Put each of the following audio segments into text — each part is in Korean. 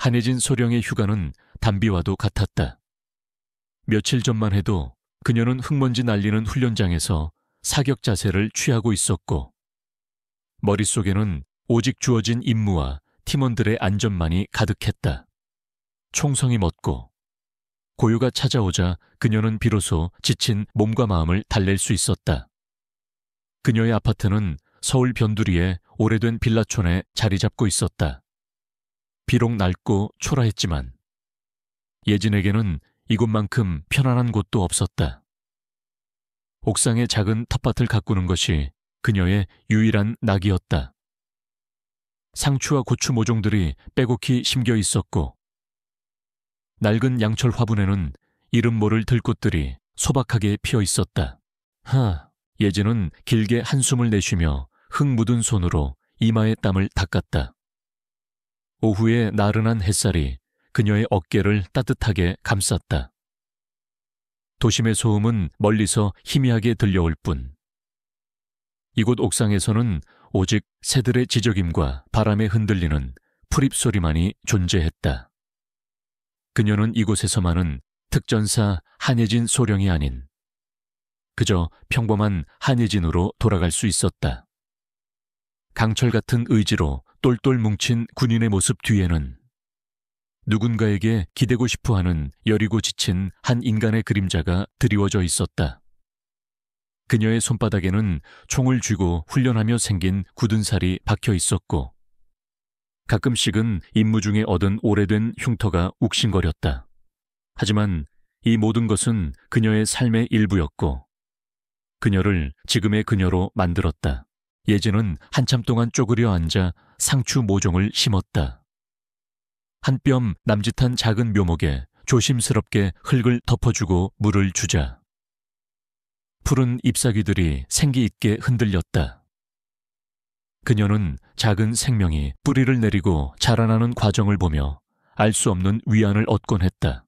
한해진 소령의 휴가는 단비와도 같았다. 며칠 전만 해도 그녀는 흙먼지 날리는 훈련장에서 사격 자세를 취하고 있었고 머릿속에는 오직 주어진 임무와 팀원들의 안전만이 가득했다. 총성이 멎고 고요가 찾아오자 그녀는 비로소 지친 몸과 마음을 달랠 수 있었다. 그녀의 아파트는 서울 변두리의 오래된 빌라촌에 자리 잡고 있었다. 비록 낡고 초라했지만 예진에게는 이곳만큼 편안한 곳도 없었다. 옥상에 작은 텃밭을 가꾸는 것이 그녀의 유일한 낙이었다. 상추와 고추 모종들이 빼곡히 심겨 있었고 낡은 양철 화분에는 이름 모를 들꽃들이 소박하게 피어 있었다. 예진은 길게 한숨을 내쉬며 흙 묻은 손으로 이마의 땀을 닦았다. 오후의 나른한 햇살이 그녀의 어깨를 따뜻하게 감쌌다. 도심의 소음은 멀리서 희미하게 들려올 뿐 이곳 옥상에서는 오직 새들의 지저귐과 바람에 흔들리는 풀잎 소리만이 존재했다. 그녀는 이곳에서만은 특전사 한예진 소령이 아닌 그저 평범한 한예진으로 돌아갈 수 있었다. 강철 같은 의지로 똘똘 뭉친 군인의 모습 뒤에는 누군가에게 기대고 싶어하는 여리고 지친 한 인간의 그림자가 드리워져 있었다. 그녀의 손바닥에는 총을 쥐고 훈련하며 생긴 굳은 살이 박혀 있었고 가끔씩은 임무 중에 얻은 오래된 흉터가 욱신거렸다. 하지만 이 모든 것은 그녀의 삶의 일부였고 그녀를 지금의 그녀로 만들었다. 예진은 한참 동안 쪼그려 앉아 상추 모종을 심었다. 한 뼘 남짓한 작은 묘목에 조심스럽게 흙을 덮어주고 물을 주자 푸른 잎사귀들이 생기 있게 흔들렸다. 그녀는 작은 생명이 뿌리를 내리고 자라나는 과정을 보며 알 수 없는 위안을 얻곤 했다.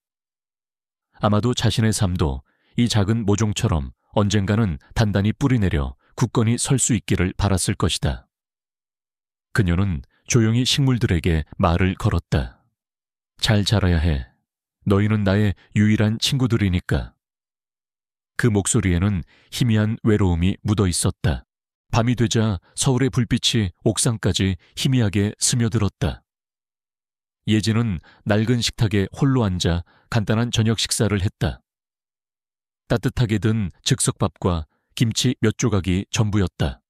아마도 자신의 삶도 이 작은 모종처럼 언젠가는 단단히 뿌리내려 굳건히 설 수 있기를 바랐을 것이다. 그녀는 조용히 식물들에게 말을 걸었다. 잘 자라야 해. 너희는 나의 유일한 친구들이니까. 그 목소리에는 희미한 외로움이 묻어 있었다. 밤이 되자 서울의 불빛이 옥상까지 희미하게 스며들었다. 예진은 낡은 식탁에 홀로 앉아 간단한 저녁 식사를 했다. 따뜻하게 든 즉석밥과 김치 몇 조각이 전부였다.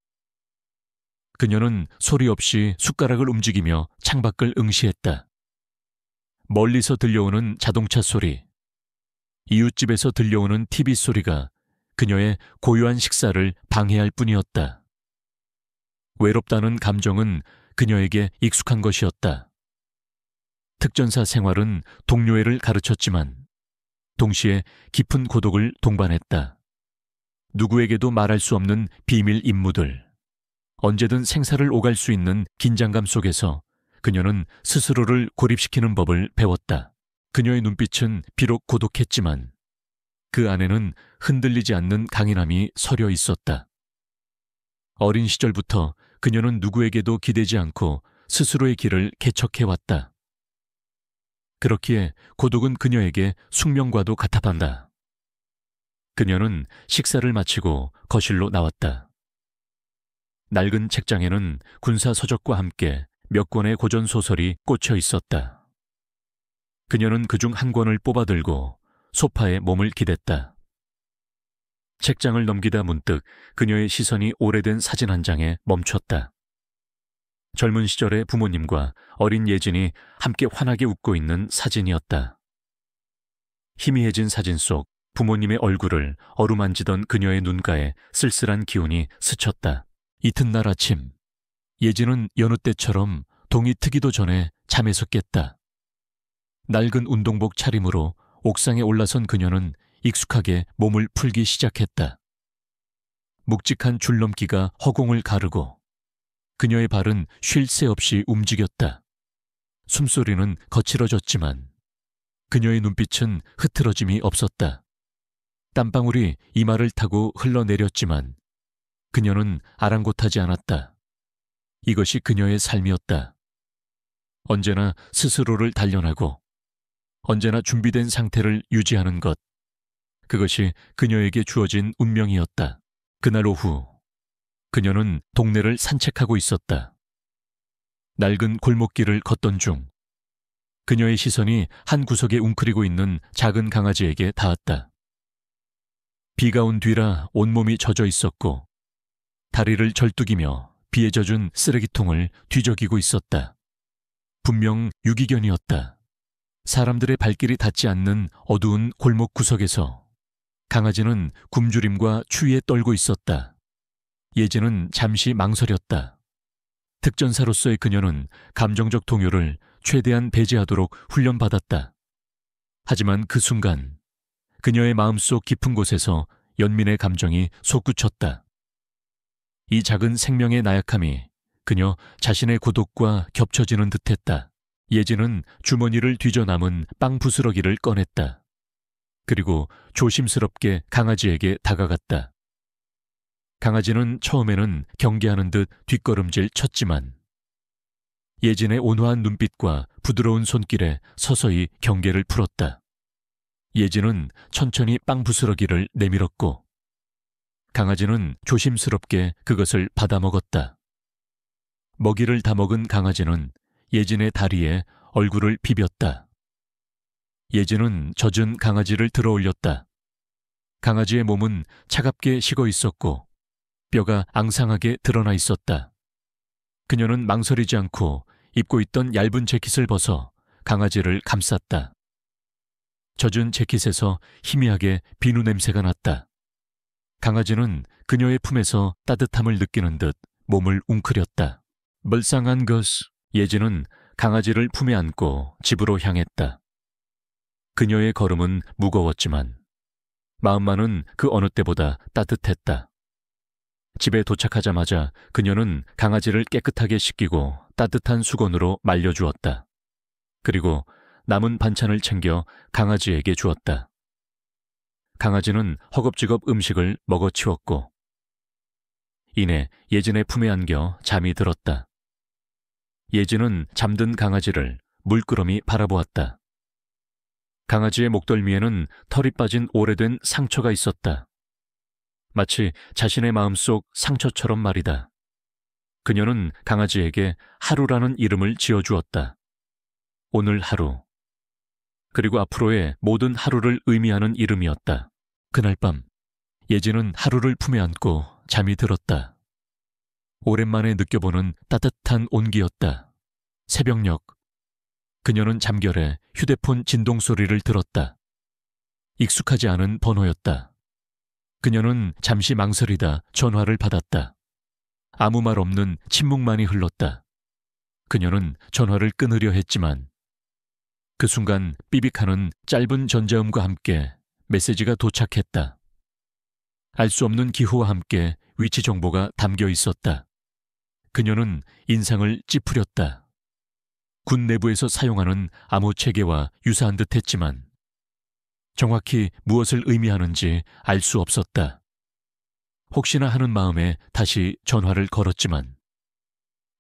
그녀는 소리 없이 숟가락을 움직이며 창밖을 응시했다. 멀리서 들려오는 자동차 소리, 이웃집에서 들려오는 TV 소리가 그녀의 고요한 식사를 방해할 뿐이었다. 외롭다는 감정은 그녀에게 익숙한 것이었다. 특전사 생활은 동료애를 가르쳤지만 동시에 깊은 고독을 동반했다. 누구에게도 말할 수 없는 비밀 임무들, 언제든 생사를 오갈 수 있는 긴장감 속에서 그녀는 스스로를 고립시키는 법을 배웠다. 그녀의 눈빛은 비록 고독했지만 그 안에는 흔들리지 않는 강인함이 서려 있었다. 어린 시절부터 그녀는 누구에게도 기대지 않고 스스로의 길을 개척해왔다. 그렇기에 고독은 그녀에게 숙명과도 같아반다. 그녀는 식사를 마치고 거실로 나왔다. 낡은 책장에는 군사 서적과 함께 몇 권의 고전 소설이 꽂혀 있었다. 그녀는 그중 한 권을 뽑아들고 소파에 몸을 기댔다. 책장을 넘기다 문득 그녀의 시선이 오래된 사진 한 장에 멈췄다. 젊은 시절의 부모님과 어린 예진이 함께 환하게 웃고 있는 사진이었다. 희미해진 사진 속 부모님의 얼굴을 어루만지던 그녀의 눈가에 쓸쓸한 기운이 스쳤다. 이튿날 아침, 예진은 여느 때처럼 동이 트기도 전에 잠에서 깼다. 낡은 운동복 차림으로 옥상에 올라선 그녀는 익숙하게 몸을 풀기 시작했다. 묵직한 줄넘기가 허공을 가르고 그녀의 발은 쉴 새 없이 움직였다. 숨소리는 거칠어졌지만 그녀의 눈빛은 흐트러짐이 없었다. 땀방울이 이마를 타고 흘러내렸지만 그녀는 아랑곳하지 않았다. 이것이 그녀의 삶이었다. 언제나 스스로를 단련하고 언제나 준비된 상태를 유지하는 것. 그것이 그녀에게 주어진 운명이었다. 그날 오후 그녀는 동네를 산책하고 있었다. 낡은 골목길을 걷던 중 그녀의 시선이 한 구석에 웅크리고 있는 작은 강아지에게 닿았다. 비가 온 뒤라 온몸이 젖어 있었고 다리를 절뚝이며 비에 젖은 쓰레기통을 뒤적이고 있었다. 분명 유기견이었다. 사람들의 발길이 닿지 않는 어두운 골목 구석에서 강아지는 굶주림과 추위에 떨고 있었다. 예지는 잠시 망설였다. 특전사로서의 그녀는 감정적 동요를 최대한 배제하도록 훈련받았다. 하지만 그 순간 그녀의 마음속 깊은 곳에서 연민의 감정이 솟구쳤다. 이 작은 생명의 나약함이 그녀 자신의 고독과 겹쳐지는 듯했다. 예지는 주머니를 뒤져 남은 빵 부스러기를 꺼냈다. 그리고 조심스럽게 강아지에게 다가갔다. 강아지는 처음에는 경계하는 듯 뒷걸음질 쳤지만 예진의 온화한 눈빛과 부드러운 손길에 서서히 경계를 풀었다. 예진은 천천히 빵 부스러기를 내밀었고 강아지는 조심스럽게 그것을 받아먹었다. 먹이를 다 먹은 강아지는 예진의 다리에 얼굴을 비볐다. 예진은 젖은 강아지를 들어 올렸다. 강아지의 몸은 차갑게 식어 있었고 뼈가 앙상하게 드러나 있었다. 그녀는 망설이지 않고 입고 있던 얇은 재킷을 벗어 강아지를 감쌌다. 젖은 재킷에서 희미하게 비누 냄새가 났다. 강아지는 그녀의 품에서 따뜻함을 느끼는 듯 몸을 웅크렸다. 불쌍한 것. 예진은 강아지를 품에 안고 집으로 향했다. 그녀의 걸음은 무거웠지만 마음만은 그 어느 때보다 따뜻했다. 집에 도착하자마자 그녀는 강아지를 깨끗하게 씻기고 따뜻한 수건으로 말려주었다. 그리고 남은 반찬을 챙겨 강아지에게 주었다. 강아지는 허겁지겁 음식을 먹어치웠고 이내 예진의 품에 안겨 잠이 들었다. 예진은 잠든 강아지를 물끄러미 바라보았다. 강아지의 목덜미에는 털이 빠진 오래된 상처가 있었다. 마치 자신의 마음속 상처처럼 말이다. 그녀는 강아지에게 하루라는 이름을 지어주었다. 오늘 하루. 그리고 앞으로의 모든 하루를 의미하는 이름이었다. 그날 밤 예진은 하루를 품에 안고 잠이 들었다. 오랜만에 느껴보는 따뜻한 온기였다. 새벽녘 그녀는 잠결에 휴대폰 진동 소리를 들었다. 익숙하지 않은 번호였다. 그녀는 잠시 망설이다 전화를 받았다. 아무 말 없는 침묵만이 흘렀다. 그녀는 전화를 끊으려 했지만 그 순간 삐빅하는 짧은 전자음과 함께 메시지가 도착했다. 알 수 없는 기호와 함께 위치 정보가 담겨 있었다. 그녀는 인상을 찌푸렸다. 군 내부에서 사용하는 암호 체계와 유사한 듯 했지만 정확히 무엇을 의미하는지 알 수 없었다. 혹시나 하는 마음에 다시 전화를 걸었지만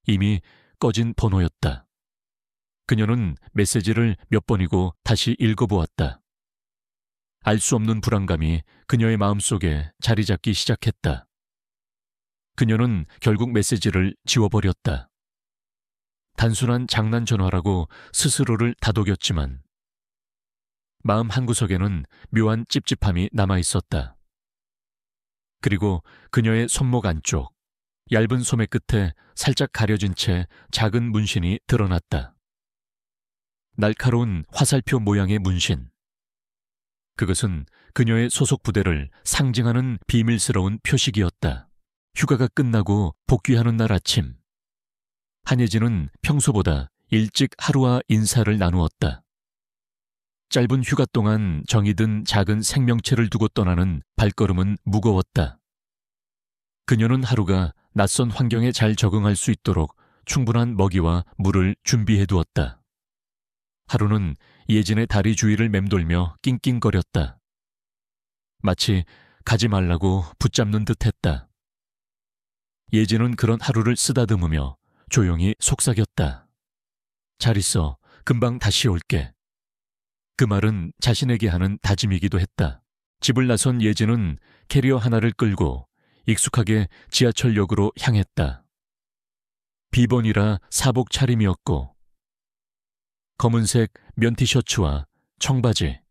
이미 꺼진 번호였다. 그녀는 메시지를 몇 번이고 다시 읽어보았다. 알 수 없는 불안감이 그녀의 마음속에 자리 잡기 시작했다. 그녀는 결국 메시지를 지워버렸다. 단순한 장난 전화라고 스스로를 다독였지만 마음 한구석에는 묘한 찝찝함이 남아있었다. 그리고 그녀의 손목 안쪽, 얇은 소매 끝에 살짝 가려진 채 작은 문신이 드러났다. 날카로운 화살표 모양의 문신. 그것은 그녀의 소속 부대를 상징하는 비밀스러운 표식이었다. 휴가가 끝나고 복귀하는 날 아침, 한예진은 평소보다 일찍 하루와 인사를 나누었다. 짧은 휴가 동안 정이 든 작은 생명체를 두고 떠나는 발걸음은 무거웠다. 그녀는 하루가 낯선 환경에 잘 적응할 수 있도록 충분한 먹이와 물을 준비해 두었다. 하루는 예진의 다리 주위를 맴돌며 낑낑거렸다. 마치 가지 말라고 붙잡는 듯했다. 예진은 그런 하루를 쓰다듬으며 조용히 속삭였다. 잘 있어. 금방 다시 올게. 그 말은 자신에게 하는 다짐이기도 했다. 집을 나선 예진은 캐리어 하나를 끌고 익숙하게 지하철역으로 향했다. 비번이라 사복 차림이었고 검은색 면 티셔츠와 청바지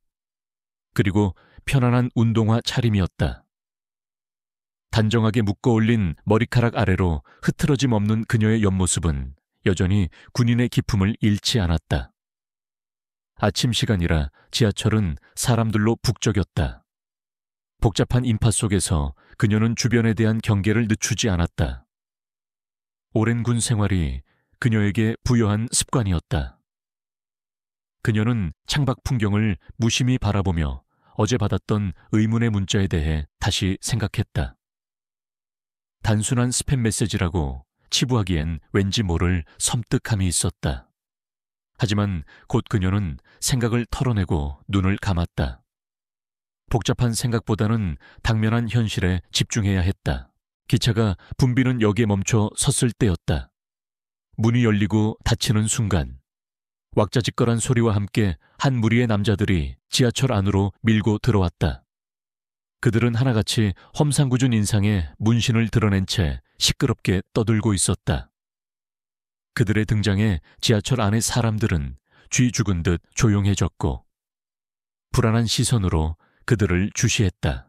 그리고 편안한 운동화 차림이었다. 단정하게 묶어 올린 머리카락 아래로 흐트러짐 없는 그녀의 옆모습은 여전히 군인의 기품을 잃지 않았다. 아침 시간이라 지하철은 사람들로 북적였다. 복잡한 인파 속에서 그녀는 주변에 대한 경계를 늦추지 않았다. 오랜 군 생활이 그녀에게 부여한 습관이었다. 그녀는 창밖 풍경을 무심히 바라보며 어제 받았던 의문의 문자에 대해 다시 생각했다. 단순한 스팸 메시지라고 치부하기엔 왠지 모를 섬뜩함이 있었다. 하지만 곧 그녀는 생각을 털어내고 눈을 감았다. 복잡한 생각보다는 당면한 현실에 집중해야 했다. 기차가 붐비는 역에 멈춰 섰을 때였다. 문이 열리고 닫히는 순간 왁자지껄한 소리와 함께 한 무리의 남자들이 지하철 안으로 밀고 들어왔다. 그들은 하나같이 험상궂은 인상에 문신을 드러낸 채 시끄럽게 떠들고 있었다. 그들의 등장에 지하철 안의 사람들은 쥐 죽은 듯 조용해졌고 불안한 시선으로 그들을 주시했다.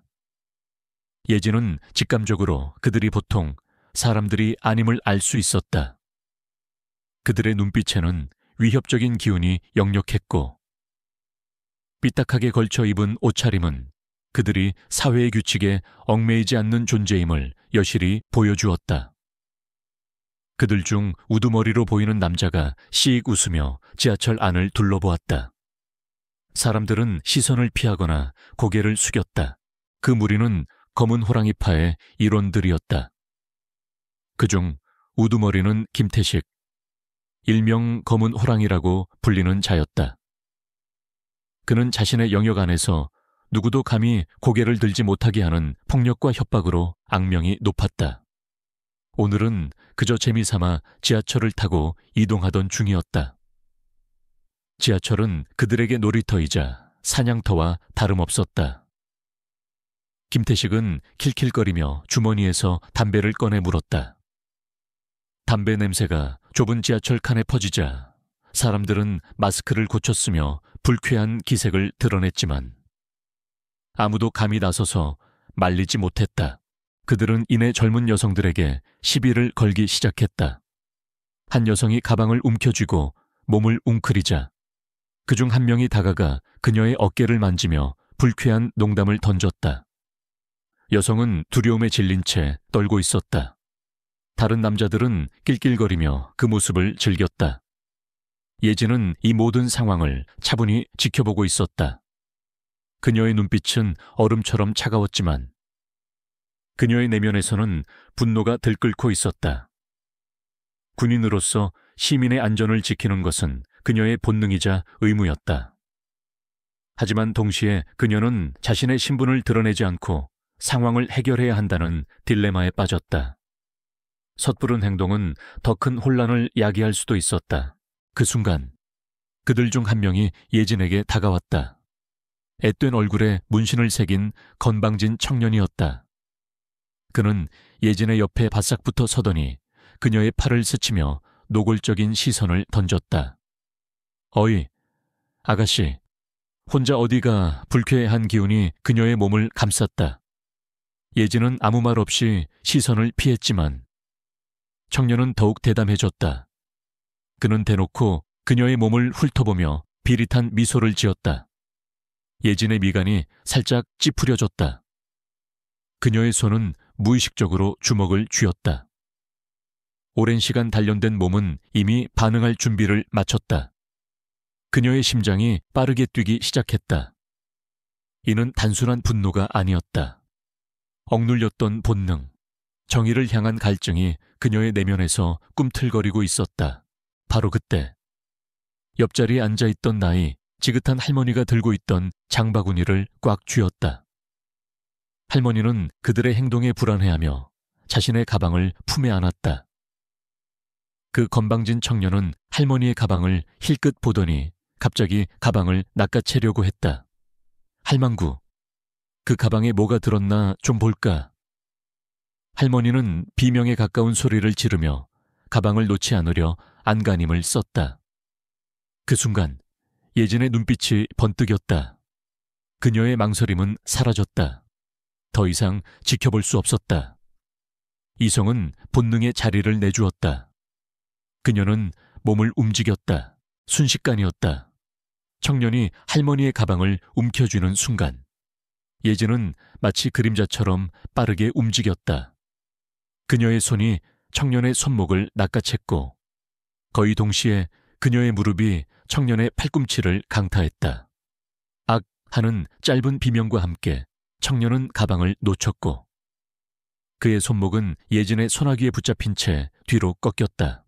예진은 직감적으로 그들이 보통 사람들이 아님을 알 수 있었다. 그들의 눈빛에는 위협적인 기운이 역력했고 삐딱하게 걸쳐 입은 옷차림은 그들이 사회의 규칙에 얽매이지 않는 존재임을 여실히 보여주었다. 그들 중 우두머리로 보이는 남자가 씩 웃으며 지하철 안을 둘러보았다. 사람들은 시선을 피하거나 고개를 숙였다. 그 무리는 검은 호랑이파의 일원들이었다. 그중 우두머리는 김태식, 일명 검은 호랑이라고 불리는 자였다. 그는 자신의 영역 안에서 누구도 감히 고개를 들지 못하게 하는 폭력과 협박으로 악명이 높았다. 오늘은 그저 재미삼아 지하철을 타고 이동하던 중이었다. 지하철은 그들에게 놀이터이자 사냥터와 다름없었다. 김태식은 킬킬거리며 주머니에서 담배를 꺼내 물었다. 담배 냄새가 좁은 지하철 칸에 퍼지자 사람들은 마스크를 고쳤으며 불쾌한 기색을 드러냈지만 아무도 감히 나서서 말리지 못했다. 그들은 이내 젊은 여성들에게 시비를 걸기 시작했다. 한 여성이 가방을 움켜쥐고 몸을 웅크리자 그중 한 명이 다가가 그녀의 어깨를 만지며 불쾌한 농담을 던졌다. 여성은 두려움에 질린 채 떨고 있었다. 다른 남자들은 낄낄거리며 그 모습을 즐겼다. 예진은 이 모든 상황을 차분히 지켜보고 있었다. 그녀의 눈빛은 얼음처럼 차가웠지만 그녀의 내면에서는 분노가 들끓고 있었다. 군인으로서 시민의 안전을 지키는 것은 그녀의 본능이자 의무였다. 하지만 동시에 그녀는 자신의 신분을 드러내지 않고 상황을 해결해야 한다는 딜레마에 빠졌다. 섣부른 행동은 더 큰 혼란을 야기할 수도 있었다. 그 순간 그들 중 한 명이 예진에게 다가왔다. 앳된 얼굴에 문신을 새긴 건방진 청년이었다. 그는 예진의 옆에 바싹 붙어 서더니 그녀의 팔을 스치며 노골적인 시선을 던졌다. 어이, 아가씨. 혼자 어디가 불쾌한 기운이 그녀의 몸을 감쌌다. 예진은 아무 말 없이 시선을 피했지만 청년은 더욱 대담해졌다. 그는 대놓고 그녀의 몸을 훑어보며 비릿한 미소를 지었다. 예진의 미간이 살짝 찌푸려졌다. 그녀의 손은 무의식적으로 주먹을 쥐었다. 오랜 시간 단련된 몸은 이미 반응할 준비를 마쳤다. 그녀의 심장이 빠르게 뛰기 시작했다. 이는 단순한 분노가 아니었다. 억눌렸던 본능, 정의를 향한 갈증이 그녀의 내면에서 꿈틀거리고 있었다. 바로 그때 옆자리에 앉아있던 나이 지긋한 할머니가 들고 있던 장바구니를 꽉 쥐었다. 할머니는 그들의 행동에 불안해하며 자신의 가방을 품에 안았다. 그 건방진 청년은 할머니의 가방을 힐끗 보더니 갑자기 가방을 낚아채려고 했다. 할망구, 그 가방에 뭐가 들었나 좀 볼까? 할머니는 비명에 가까운 소리를 지르며 가방을 놓지 않으려 안간힘을 썼다. 그 순간 예진의 눈빛이 번뜩였다. 그녀의 망설임은 사라졌다. 더 이상 지켜볼 수 없었다. 이성은 본능의 자리를 내주었다. 그녀는 몸을 움직였다. 순식간이었다. 청년이 할머니의 가방을 움켜쥐는 순간 예진은 마치 그림자처럼 빠르게 움직였다. 그녀의 손이 청년의 손목을 낚아챘고 거의 동시에 그녀의 무릎이 청년의 팔꿈치를 강타했다. 악 하는 짧은 비명과 함께 청년은 가방을 놓쳤고 그의 손목은 예진의 소나기에 붙잡힌 채 뒤로 꺾였다.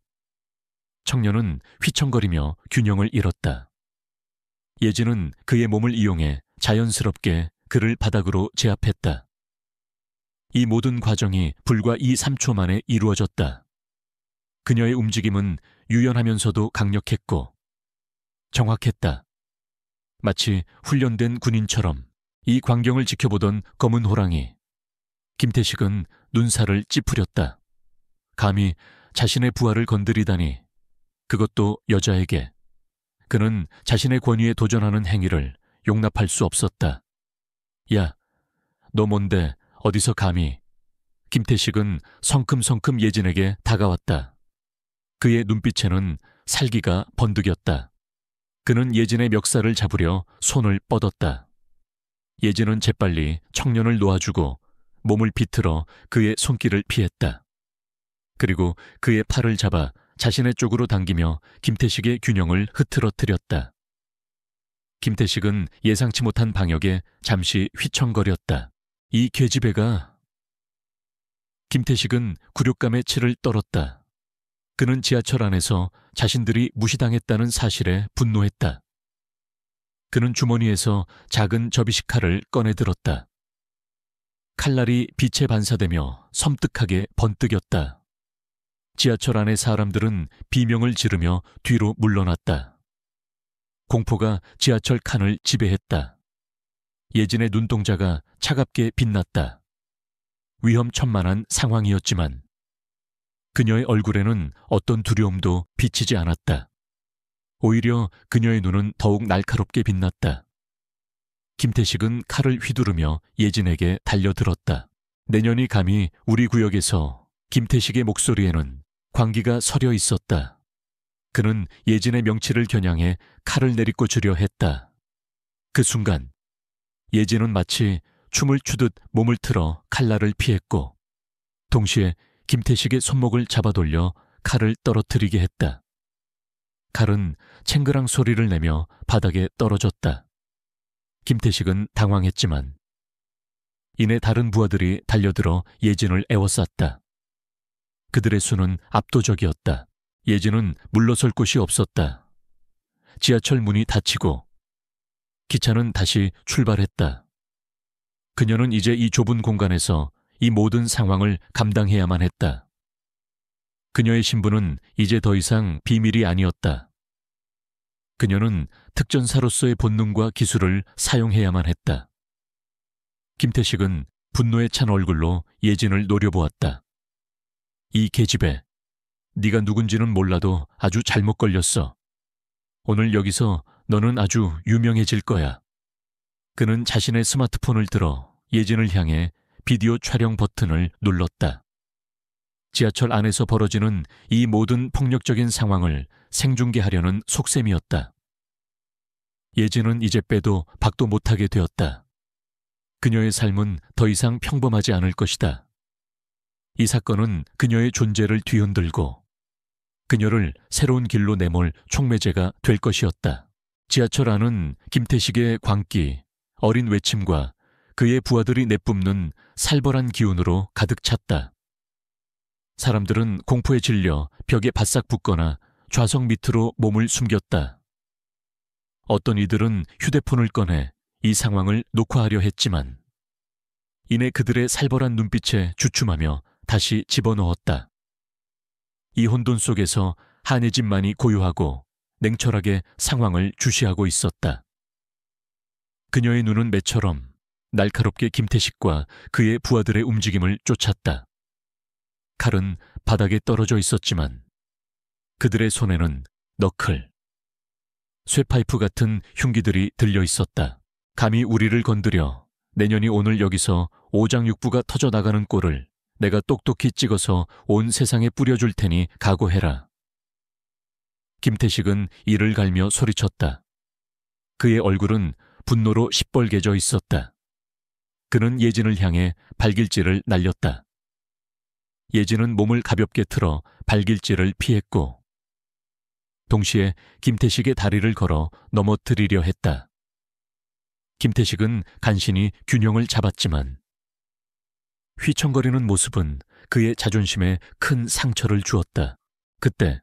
청년은 휘청거리며 균형을 잃었다. 예진은 그의 몸을 이용해 자연스럽게 그를 바닥으로 제압했다. 이 모든 과정이 불과 2, 3초 만에 이루어졌다. 그녀의 움직임은 유연하면서도 강력했고 정확했다. 마치 훈련된 군인처럼 이 광경을 지켜보던 검은 호랑이. 김태식은 눈살을 찌푸렸다. 감히 자신의 부하를 건드리다니, 그것도 여자에게. 그는 자신의 권위에 도전하는 행위를 용납할 수 없었다. 야, 너 뭔데 어디서 감히. 김태식은 성큼성큼 예진에게 다가왔다. 그의 눈빛에는 살기가 번득였다. 그는 예진의 멱살을 잡으려 손을 뻗었다. 예진은 재빨리 청년을 놓아주고 몸을 비틀어 그의 손길을 피했다. 그리고 그의 팔을 잡아 자신의 쪽으로 당기며 김태식의 균형을 흐트러뜨렸다. 김태식은 예상치 못한 방역에 잠시 휘청거렸다. 이 계집애가... 김태식은 굴욕감에 치를 떨었다. 그는 지하철 안에서 자신들이 무시당했다는 사실에 분노했다. 그는 주머니에서 작은 접이식 칼을 꺼내들었다. 칼날이 빛에 반사되며 섬뜩하게 번뜩였다. 지하철 안의 사람들은 비명을 지르며 뒤로 물러났다. 공포가 지하철 칸을 지배했다. 예진의 눈동자가 차갑게 빛났다. 위험천만한 상황이었지만 그녀의 얼굴에는 어떤 두려움도 비치지 않았다. 오히려 그녀의 눈은 더욱 날카롭게 빛났다. 김태식은 칼을 휘두르며 예진에게 달려들었다. 내년이 감히 우리 구역에서. 김태식의 목소리에는 광기가 서려 있었다. 그는 예진의 명치를 겨냥해 칼을 내리꽂으려 했다. 그 순간 예진은 마치 춤을 추듯 몸을 틀어 칼날을 피했고 동시에 김태식의 손목을 잡아돌려 칼을 떨어뜨리게 했다. 칼은 챙그랑 소리를 내며 바닥에 떨어졌다. 김태식은 당황했지만 이내 다른 부하들이 달려들어 예진을 에워쌌다. 그들의 수는 압도적이었다. 예진은 물러설 곳이 없었다. 지하철 문이 닫히고 기차는 다시 출발했다. 그녀는 이제 이 좁은 공간에서 이 모든 상황을 감당해야만 했다. 그녀의 신분은 이제 더 이상 비밀이 아니었다. 그녀는 특전사로서의 본능과 기술을 사용해야만 했다. 김태식은 분노에 찬 얼굴로 예진을 노려보았다. 이 계집애, 네가 누군지는 몰라도 아주 잘못 걸렸어. 오늘 여기서 너는 아주 유명해질 거야. 그는 자신의 스마트폰을 들어 예진을 향해 비디오 촬영 버튼을 눌렀다. 지하철 안에서 벌어지는 이 모든 폭력적인 상황을 생중계하려는 속셈이었다. 예진은 이제 빼도 박도 못하게 되었다. 그녀의 삶은 더 이상 평범하지 않을 것이다. 이 사건은 그녀의 존재를 뒤흔들고 그녀를 새로운 길로 내몰 촉매제가 될 것이었다. 지하철 안은 김태식의 광기, 어린 외침과 그의 부하들이 내뿜는 살벌한 기운으로 가득 찼다. 사람들은 공포에 질려 벽에 바싹 붙거나 좌석 밑으로 몸을 숨겼다. 어떤 이들은 휴대폰을 꺼내 이 상황을 녹화하려 했지만 이내 그들의 살벌한 눈빛에 주춤하며 다시 집어넣었다. 이 혼돈 속에서 한혜진만이 고요하고 냉철하게 상황을 주시하고 있었다. 그녀의 눈은 매처럼 날카롭게 김태식과 그의 부하들의 움직임을 쫓았다. 칼은 바닥에 떨어져 있었지만 그들의 손에는 너클, 쇠파이프 같은 흉기들이 들려 있었다. 감히 우리를 건드려 내년이 오늘 여기서 오장육부가 터져나가는 꼴을 내가 똑똑히 찍어서 온 세상에 뿌려줄 테니 각오해라. 김태식은 이를 갈며 소리쳤다. 그의 얼굴은 분노로 시뻘개져 있었다. 그는 예진을 향해 발길질을 날렸다. 예진은 몸을 가볍게 틀어 발길질을 피했고 동시에 김태식의 다리를 걸어 넘어뜨리려 했다. 김태식은 간신히 균형을 잡았지만 휘청거리는 모습은 그의 자존심에 큰 상처를 주었다. 그때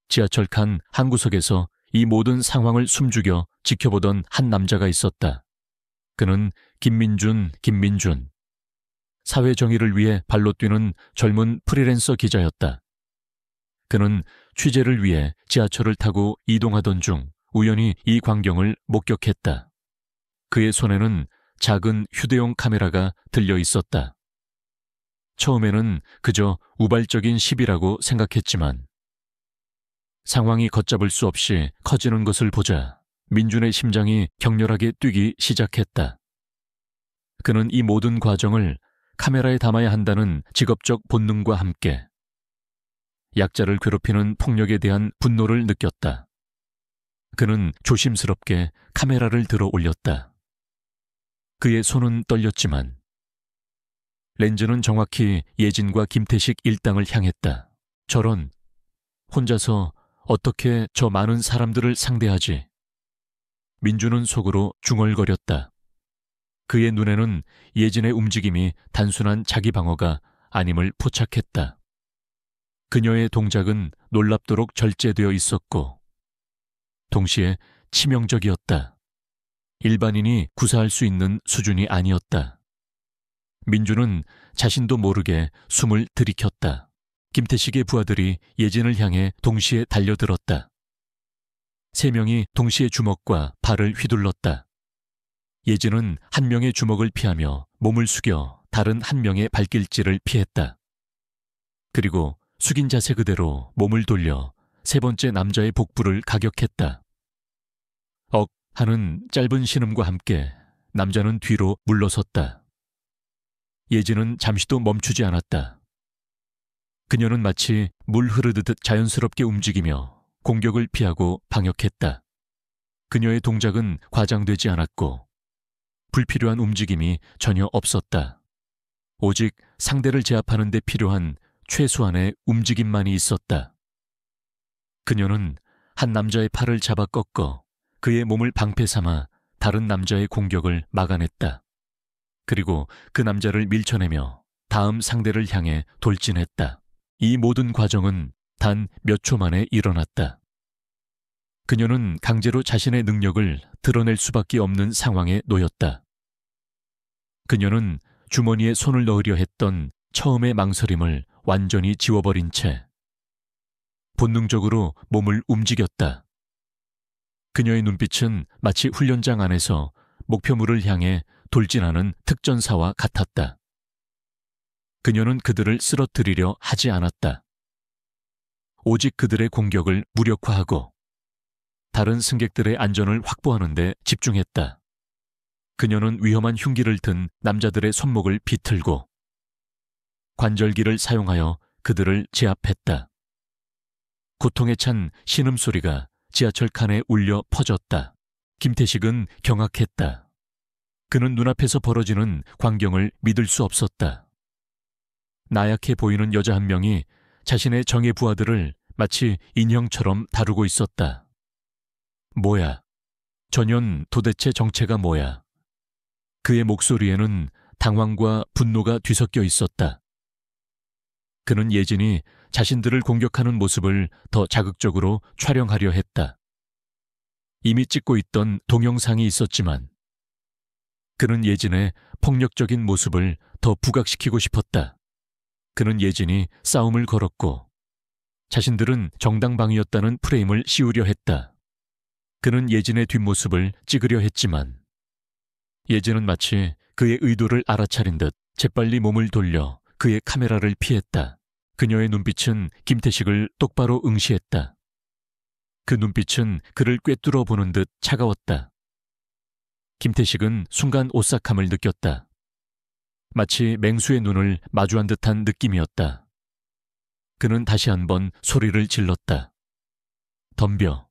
지하철 칸 한 구석에서 이 모든 상황을 숨죽여 지켜보던 한 남자가 있었다. 그는 김민준. 사회 정의를 위해 발로 뛰는 젊은 프리랜서 기자였다. 그는 취재를 위해 지하철을 타고 이동하던 중 우연히 이 광경을 목격했다. 그의 손에는 작은 휴대용 카메라가 들려 있었다. 처음에는 그저 우발적인 시비라고 생각했지만 상황이 걷잡을 수 없이 커지는 것을 보자 민준의 심장이 격렬하게 뛰기 시작했다. 그는 이 모든 과정을 카메라에 담아야 한다는 직업적 본능과 함께 약자를 괴롭히는 폭력에 대한 분노를 느꼈다. 그는 조심스럽게 카메라를 들어 올렸다. 그의 손은 떨렸지만 렌즈는 정확히 예진과 김태식 일당을 향했다. 저런, 혼자서 어떻게 저 많은 사람들을 상대하지? 민주는 속으로 중얼거렸다. 그의 눈에는 예진의 움직임이 단순한 자기 방어가 아님을 포착했다. 그녀의 동작은 놀랍도록 절제되어 있었고 동시에 치명적이었다. 일반인이 구사할 수 있는 수준이 아니었다. 민주는 자신도 모르게 숨을 들이켰다. 김태식의 부하들이 예진을 향해 동시에 달려들었다. 세 명이 동시에 주먹과 발을 휘둘렀다. 예진은 한 명의 주먹을 피하며 몸을 숙여 다른 한 명의 발길질을 피했다. 그리고 숙인 자세 그대로 몸을 돌려 세 번째 남자의 복부를 가격했다. 억 하는 짧은 신음과 함께 남자는 뒤로 물러섰다. 예진은 잠시도 멈추지 않았다. 그녀는 마치 물 흐르듯 자연스럽게 움직이며 공격을 피하고 방역했다. 그녀의 동작은 과장되지 않았고 불필요한 움직임이 전혀 없었다. 오직 상대를 제압하는 데 필요한 최소한의 움직임만이 있었다. 그녀는 한 남자의 팔을 잡아 꺾어 그의 몸을 방패 삼아 다른 남자의 공격을 막아냈다. 그리고 그 남자를 밀쳐내며 다음 상대를 향해 돌진했다. 이 모든 과정은 단 몇 초 만에 일어났다. 그녀는 강제로 자신의 능력을 드러낼 수밖에 없는 상황에 놓였다. 그녀는 주머니에 손을 넣으려 했던 처음의 망설임을 완전히 지워버린 채 본능적으로 몸을 움직였다. 그녀의 눈빛은 마치 훈련장 안에서 목표물을 향해 돌진하는 특전사와 같았다. 그녀는 그들을 쓰러뜨리려 하지 않았다. 오직 그들의 공격을 무력화하고 다른 승객들의 안전을 확보하는 데 집중했다. 그녀는 위험한 흉기를 든 남자들의 손목을 비틀고 관절기를 사용하여 그들을 제압했다. 고통에 찬 신음소리가 지하철 칸에 울려 퍼졌다. 김태식은 경악했다. 그는 눈앞에서 벌어지는 광경을 믿을 수 없었다. 나약해 보이는 여자 한 명이 자신의 정예 부하들을 마치 인형처럼 다루고 있었다. 뭐야? 전현 도대체 정체가 뭐야? 그의 목소리에는 당황과 분노가 뒤섞여 있었다. 그는 예진이 자신들을 공격하는 모습을 더 자극적으로 촬영하려 했다. 이미 찍고 있던 동영상이 있었지만 그는 예진의 폭력적인 모습을 더 부각시키고 싶었다. 그는 예진이 싸움을 걸었고 자신들은 정당방위였다는 프레임을 씌우려 했다. 그는 예진의 뒷모습을 찍으려 했지만 예진은 마치 그의 의도를 알아차린 듯 재빨리 몸을 돌려 그의 카메라를 피했다. 그녀의 눈빛은 김태식을 똑바로 응시했다. 그 눈빛은 그를 꿰뚫어 보는 듯 차가웠다. 김태식은 순간 오싹함을 느꼈다. 마치 맹수의 눈을 마주한 듯한 느낌이었다. 그는 다시 한번 소리를 질렀다. 덤벼.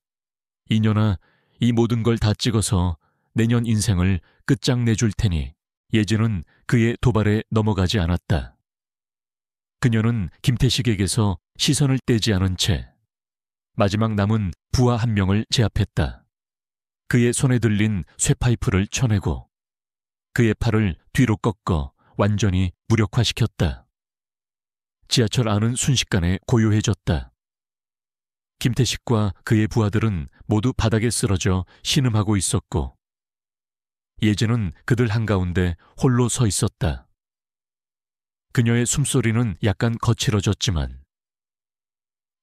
이년아, 이 모든 걸 다 찍어서 내년 인생을 끝장내줄 테니. 예진은 그의 도발에 넘어가지 않았다. 그녀는 김태식에게서 시선을 떼지 않은 채 마지막 남은 부하 한 명을 제압했다. 그의 손에 들린 쇠파이프를 쳐내고 그의 팔을 뒤로 꺾어 완전히 무력화시켰다. 지하철 안은 순식간에 고요해졌다. 김태식과 그의 부하들은 모두 바닥에 쓰러져 신음하고 있었고 예진은 그들 한가운데 홀로 서 있었다. 그녀의 숨소리는 약간 거칠어졌지만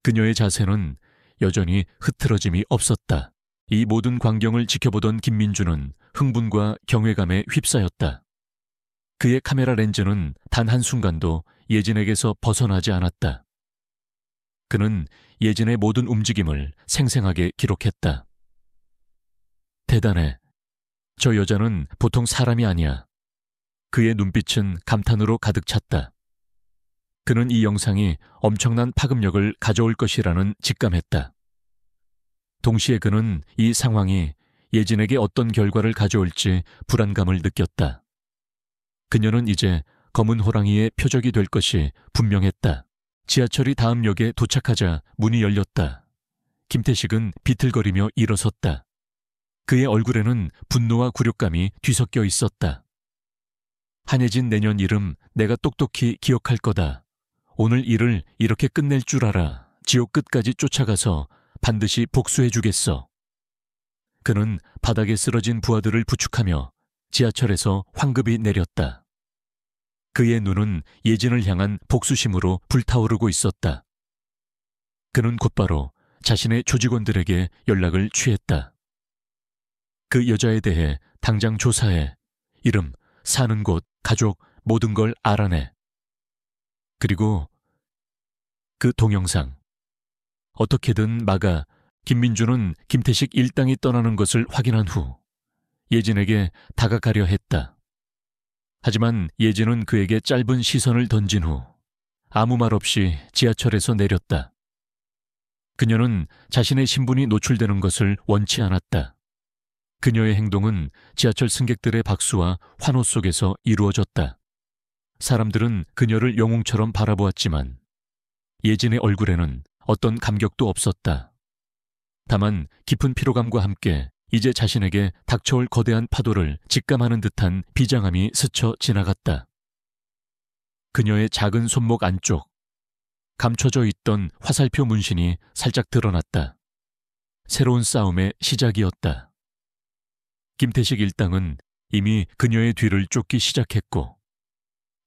그녀의 자세는 여전히 흐트러짐이 없었다. 이 모든 광경을 지켜보던 김민주는 흥분과 경외감에 휩싸였다. 그의 카메라 렌즈는 단 한순간도 예진에게서 벗어나지 않았다. 그는 예진의 모든 움직임을 생생하게 기록했다. 대단해. 저 여자는 보통 사람이 아니야. 그의 눈빛은 감탄으로 가득 찼다. 그는 이 영상이 엄청난 파급력을 가져올 것이라는 직감했다. 동시에 그는 이 상황이 예진에게 어떤 결과를 가져올지 불안감을 느꼈다. 그녀는 이제 검은 호랑이의 표적이 될 것이 분명했다. 지하철이 다음 역에 도착하자 문이 열렸다. 김태식은 비틀거리며 일어섰다. 그의 얼굴에는 분노와 굴욕감이 뒤섞여 있었다. 한예진 내년 이름 내가 똑똑히 기억할 거다. 오늘 일을 이렇게 끝낼 줄 알아. 지옥 끝까지 쫓아가서 반드시 복수해주겠어. 그는 바닥에 쓰러진 부하들을 부축하며 지하철에서 황급히 내렸다. 그의 눈은 예진을 향한 복수심으로 불타오르고 있었다. 그는 곧바로 자신의 조직원들에게 연락을 취했다. 그 여자에 대해 당장 조사해. 이름, 사는 곳, 가족, 모든 걸 알아내. 그리고 그 동영상. 어떻게든 막아 김민주는 김태식 일당이 떠나는 것을 확인한 후 예진에게 다가가려 했다. 하지만 예진은 그에게 짧은 시선을 던진 후 아무 말 없이 지하철에서 내렸다. 그녀는 자신의 신분이 노출되는 것을 원치 않았다. 그녀의 행동은 지하철 승객들의 박수와 환호 속에서 이루어졌다. 사람들은 그녀를 영웅처럼 바라보았지만 예진의 얼굴에는 어떤 감격도 없었다. 다만 깊은 피로감과 함께 이제 자신에게 닥쳐올 거대한 파도를 직감하는 듯한 비장함이 스쳐 지나갔다. 그녀의 작은 손목 안쪽, 감춰져 있던 화살표 문신이 살짝 드러났다. 새로운 싸움의 시작이었다. 김태식 일당은 이미 그녀의 뒤를 쫓기 시작했고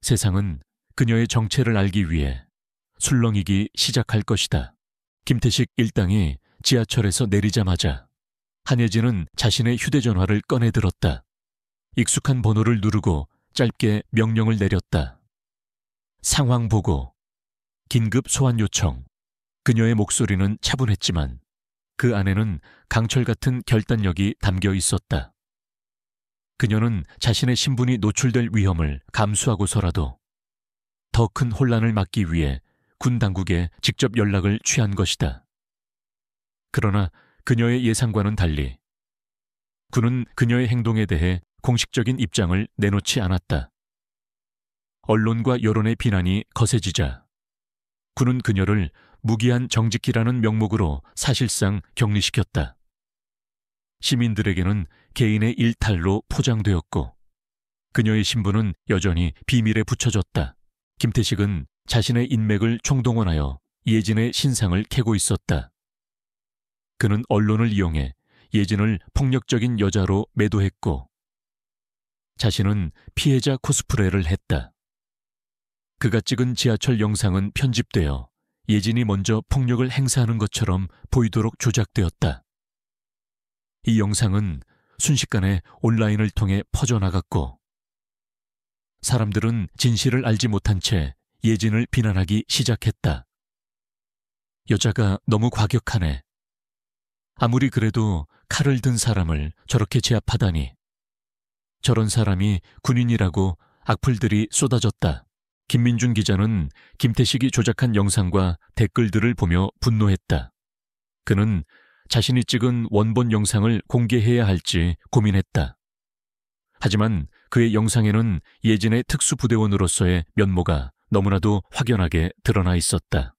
세상은 그녀의 정체를 알기 위해 술렁이기 시작할 것이다. 김태식 일당이 지하철에서 내리자마자 한예진은 자신의 휴대전화를 꺼내 들었다. 익숙한 번호를 누르고 짧게 명령을 내렸다. 상황 보고, 긴급 소환 요청. 그녀의 목소리는 차분했지만 그 안에는 강철 같은 결단력이 담겨 있었다. 그녀는 자신의 신분이 노출될 위험을 감수하고서라도 더 큰 혼란을 막기 위해 군 당국에 직접 연락을 취한 것이다. 그러나 그녀의 예상과는 달리 군은 그녀의 행동에 대해 공식적인 입장을 내놓지 않았다. 언론과 여론의 비난이 거세지자 군은 그녀를 무기한 정직기라는 명목으로 사실상 격리시켰다. 시민들에게는 개인의 일탈로 포장되었고 그녀의 신분은 여전히 비밀에 붙여졌다. 김태식은 자신의 인맥을 총동원하여 예진의 신상을 캐고 있었다. 그는 언론을 이용해 예진을 폭력적인 여자로 매도했고 자신은 피해자 코스프레를 했다. 그가 찍은 지하철 영상은 편집되어 예진이 먼저 폭력을 행사하는 것처럼 보이도록 조작되었다. 이 영상은 순식간에 온라인을 통해 퍼져나갔고 사람들은 진실을 알지 못한 채 예진을 비난하기 시작했다. 여자가 너무 과격하네. 아무리 그래도 칼을 든 사람을 저렇게 제압하다니. 저런 사람이 군인이라고 악플들이 쏟아졌다. 김민준 기자는 김태식이 조작한 영상과 댓글들을 보며 분노했다. 그는 자신이 찍은 원본 영상을 공개해야 할지 고민했다. 하지만 그의 영상에는 예진의 특수부대원으로서의 면모가 너무나도 확연하게 드러나 있었다.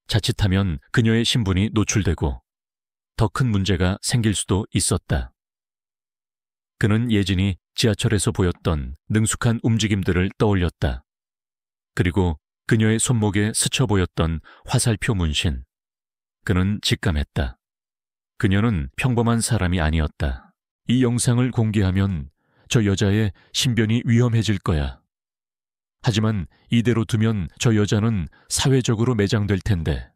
자칫하면 그녀의 신분이 노출되고 더 큰 문제가 생길 수도 있었다. 그는 예진이 지하철에서 보였던 능숙한 움직임들을 떠올렸다. 그리고 그녀의 손목에 스쳐 보였던 화살표 문신. 그는 직감했다. 그녀는 평범한 사람이 아니었다. 이 영상을 공개하면 저 여자의 신변이 위험해질 거야. 하지만 이대로 두면 저 여자는 사회적으로 매장될 텐데.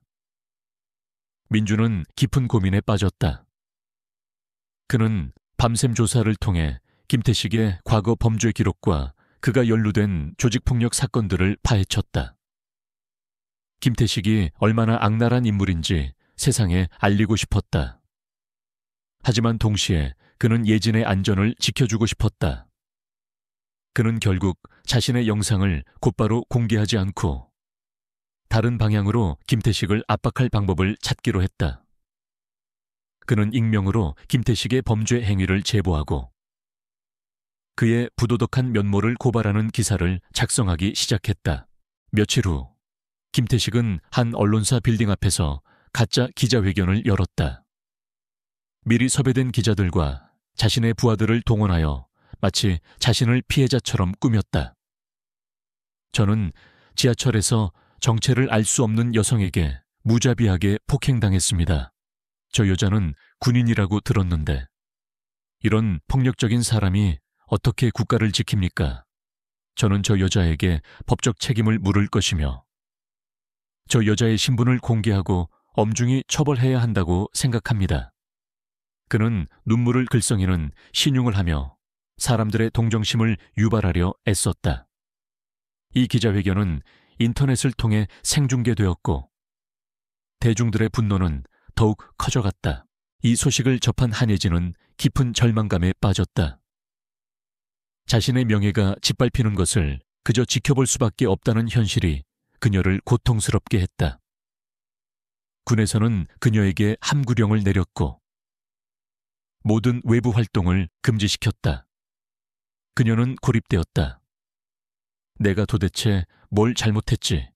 민주는 깊은 고민에 빠졌다. 그는 밤샘 조사를 통해 김태식의 과거 범죄 기록과 그가 연루된 조직폭력 사건들을 파헤쳤다. 김태식이 얼마나 악랄한 인물인지 세상에 알리고 싶었다. 하지만 동시에 그는 예진의 안전을 지켜주고 싶었다. 그는 결국 자신의 영상을 곧바로 공개하지 않고 다른 방향으로 김태식을 압박할 방법을 찾기로 했다. 그는 익명으로 김태식의 범죄 행위를 제보하고 그의 부도덕한 면모를 고발하는 기사를 작성하기 시작했다. 며칠 후 김태식은 한 언론사 빌딩 앞에서 가짜 기자회견을 열었다. 미리 섭외된 기자들과 자신의 부하들을 동원하여 마치 자신을 피해자처럼 꾸몄다. 저는 지하철에서 정체를 알 수 없는 여성에게 무자비하게 폭행당했습니다. 저 여자는 군인이라고 들었는데 이런 폭력적인 사람이 어떻게 국가를 지킵니까? 저는 저 여자에게 법적 책임을 물을 것이며 저 여자의 신분을 공개하고 엄중히 처벌해야 한다고 생각합니다. 그는 눈물을 글썽이는 신용을 하며 사람들의 동정심을 유발하려 애썼다. 이 기자회견은 인터넷을 통해 생중계되었고 대중들의 분노는 더욱 커져갔다. 이 소식을 접한 한예진은 깊은 절망감에 빠졌다. 자신의 명예가 짓밟히는 것을 그저 지켜볼 수밖에 없다는 현실이 그녀를 고통스럽게 했다. 군에서는 그녀에게 함구령을 내렸고 모든 외부 활동을 금지시켰다. 그녀는 고립되었다. 내가 도대체 뭘 잘못했지?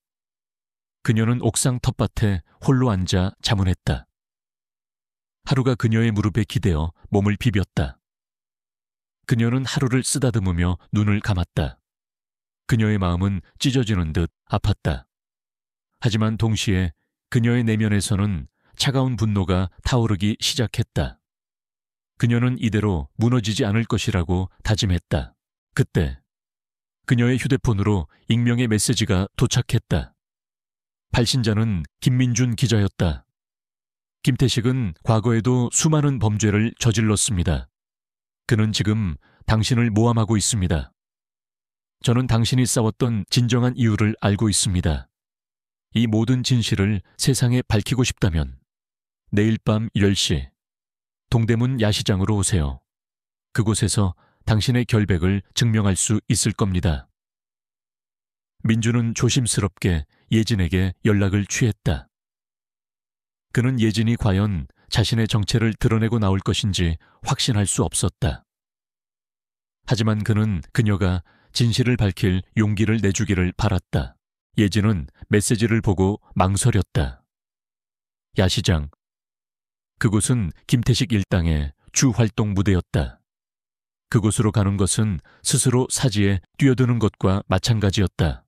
그녀는 옥상 텃밭에 홀로 앉아 자문했다. 하루가 그녀의 무릎에 기대어 몸을 비볐다. 그녀는 하루를 쓰다듬으며 눈을 감았다. 그녀의 마음은 찢어지는 듯 아팠다. 하지만 동시에 그녀의 내면에서는 차가운 분노가 타오르기 시작했다. 그녀는 이대로 무너지지 않을 것이라고 다짐했다. 그때 그녀의 휴대폰으로 익명의 메시지가 도착했다. 발신자는 김민준 기자였다. 김태식은 과거에도 수많은 범죄를 저질렀습니다. 그는 지금 당신을 모함하고 있습니다. 저는 당신이 싸웠던 진정한 이유를 알고 있습니다. 이 모든 진실을 세상에 밝히고 싶다면 내일 밤 10시 동대문 야시장으로 오세요. 그곳에서 당신의 결백을 증명할 수 있을 겁니다. 민주는 조심스럽게 예진에게 연락을 취했다. 그는 예진이 과연 자신의 정체를 드러내고 나올 것인지 확신할 수 없었다. 하지만 그는 그녀가 진실을 밝힐 용기를 내주기를 바랐다. 예진은 메시지를 보고 망설였다. 야시장. 그곳은 김태식 일당의 주 활동 무대였다. 그곳으로 가는 것은 스스로 사지에 뛰어드는 것과 마찬가지였다.